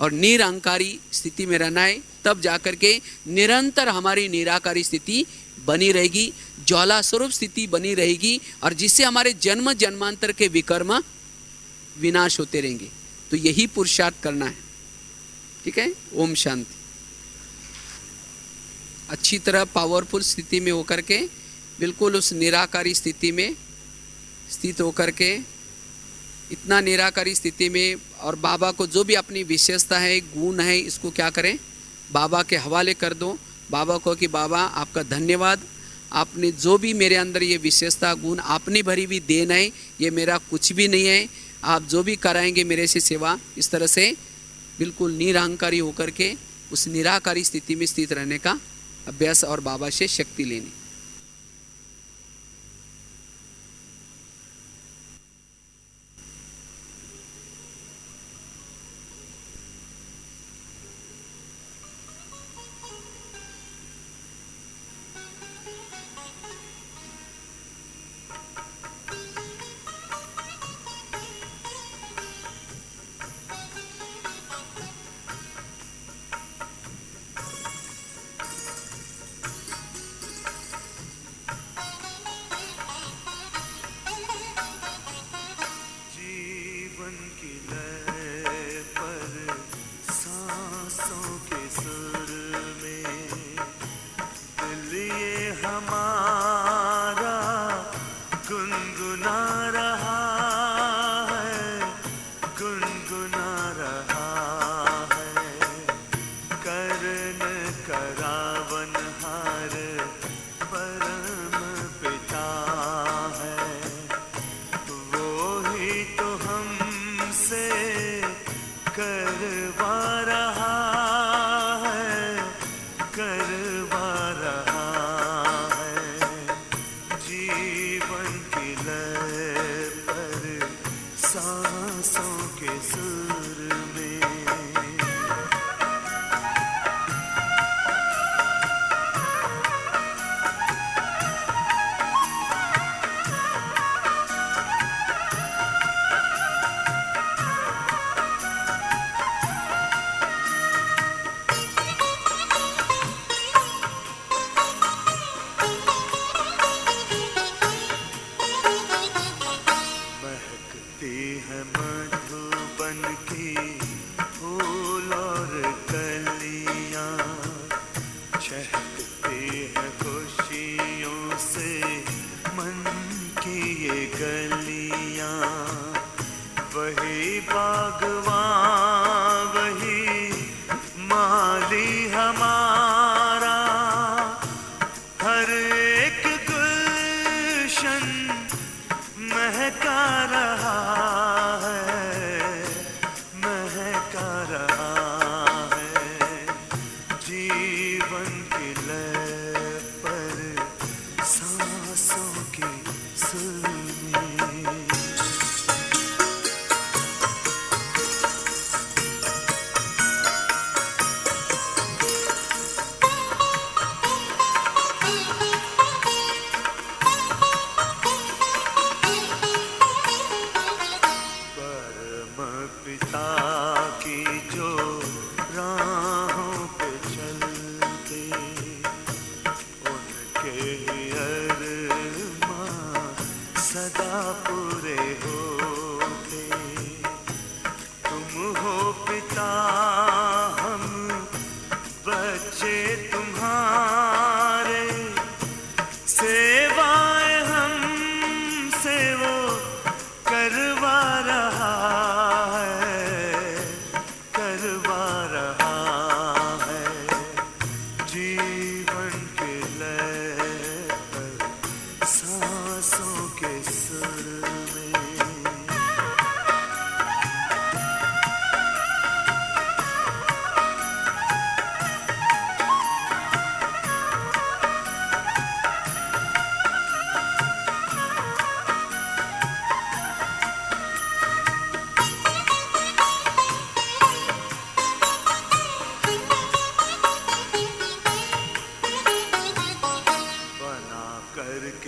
और निरहंकारी स्थिति में रहना है। तब जाकर के निरंतर हमारी निराकारी स्थिति बनी रहेगी, ज्वाला स्वरूप स्थिति बनी रहेगी और जिससे हमारे जन्म जन्मांतर के विकर्म विनाश होते रहेंगे। तो यही पुरुषार्थ करना है। ठीक है, ओम शांति। अच्छी तरह पावरफुल स्थिति में होकर के, बिल्कुल उस निराकारी स्थिति में स्थित होकर के, इतना निराकारी स्थिति में, और बाबा को जो भी अपनी विशेषता है, गुण है, इसको क्या करें, बाबा के हवाले कर दो। बाबा को कि बाबा आपका धन्यवाद, आपने जो भी मेरे अंदर ये विशेषता गुण आपने भरी हुई देन है, ये मेरा कुछ भी नहीं है, आप जो भी कराएंगे मेरे से सेवा, इस तरह से बिल्कुल निरहंकारी होकर के उस निराकारी स्थिति में स्थित रहने का अभ्यास और बाबा से शक्ति लेनी।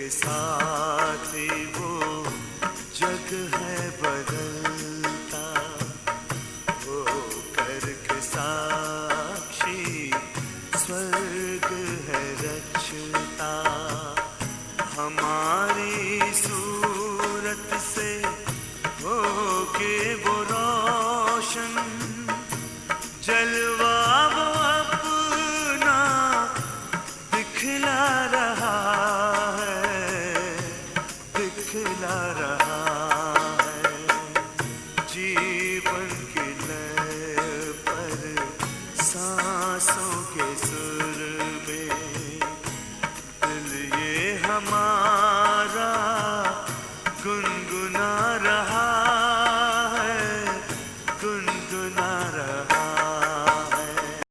के साथ ही वो जग है बदलता, वो कर के साक्षी स्वर्ग है रचता। हमारी सूरत से होके वो रोशन, जलवा वो अपना दिखला रहा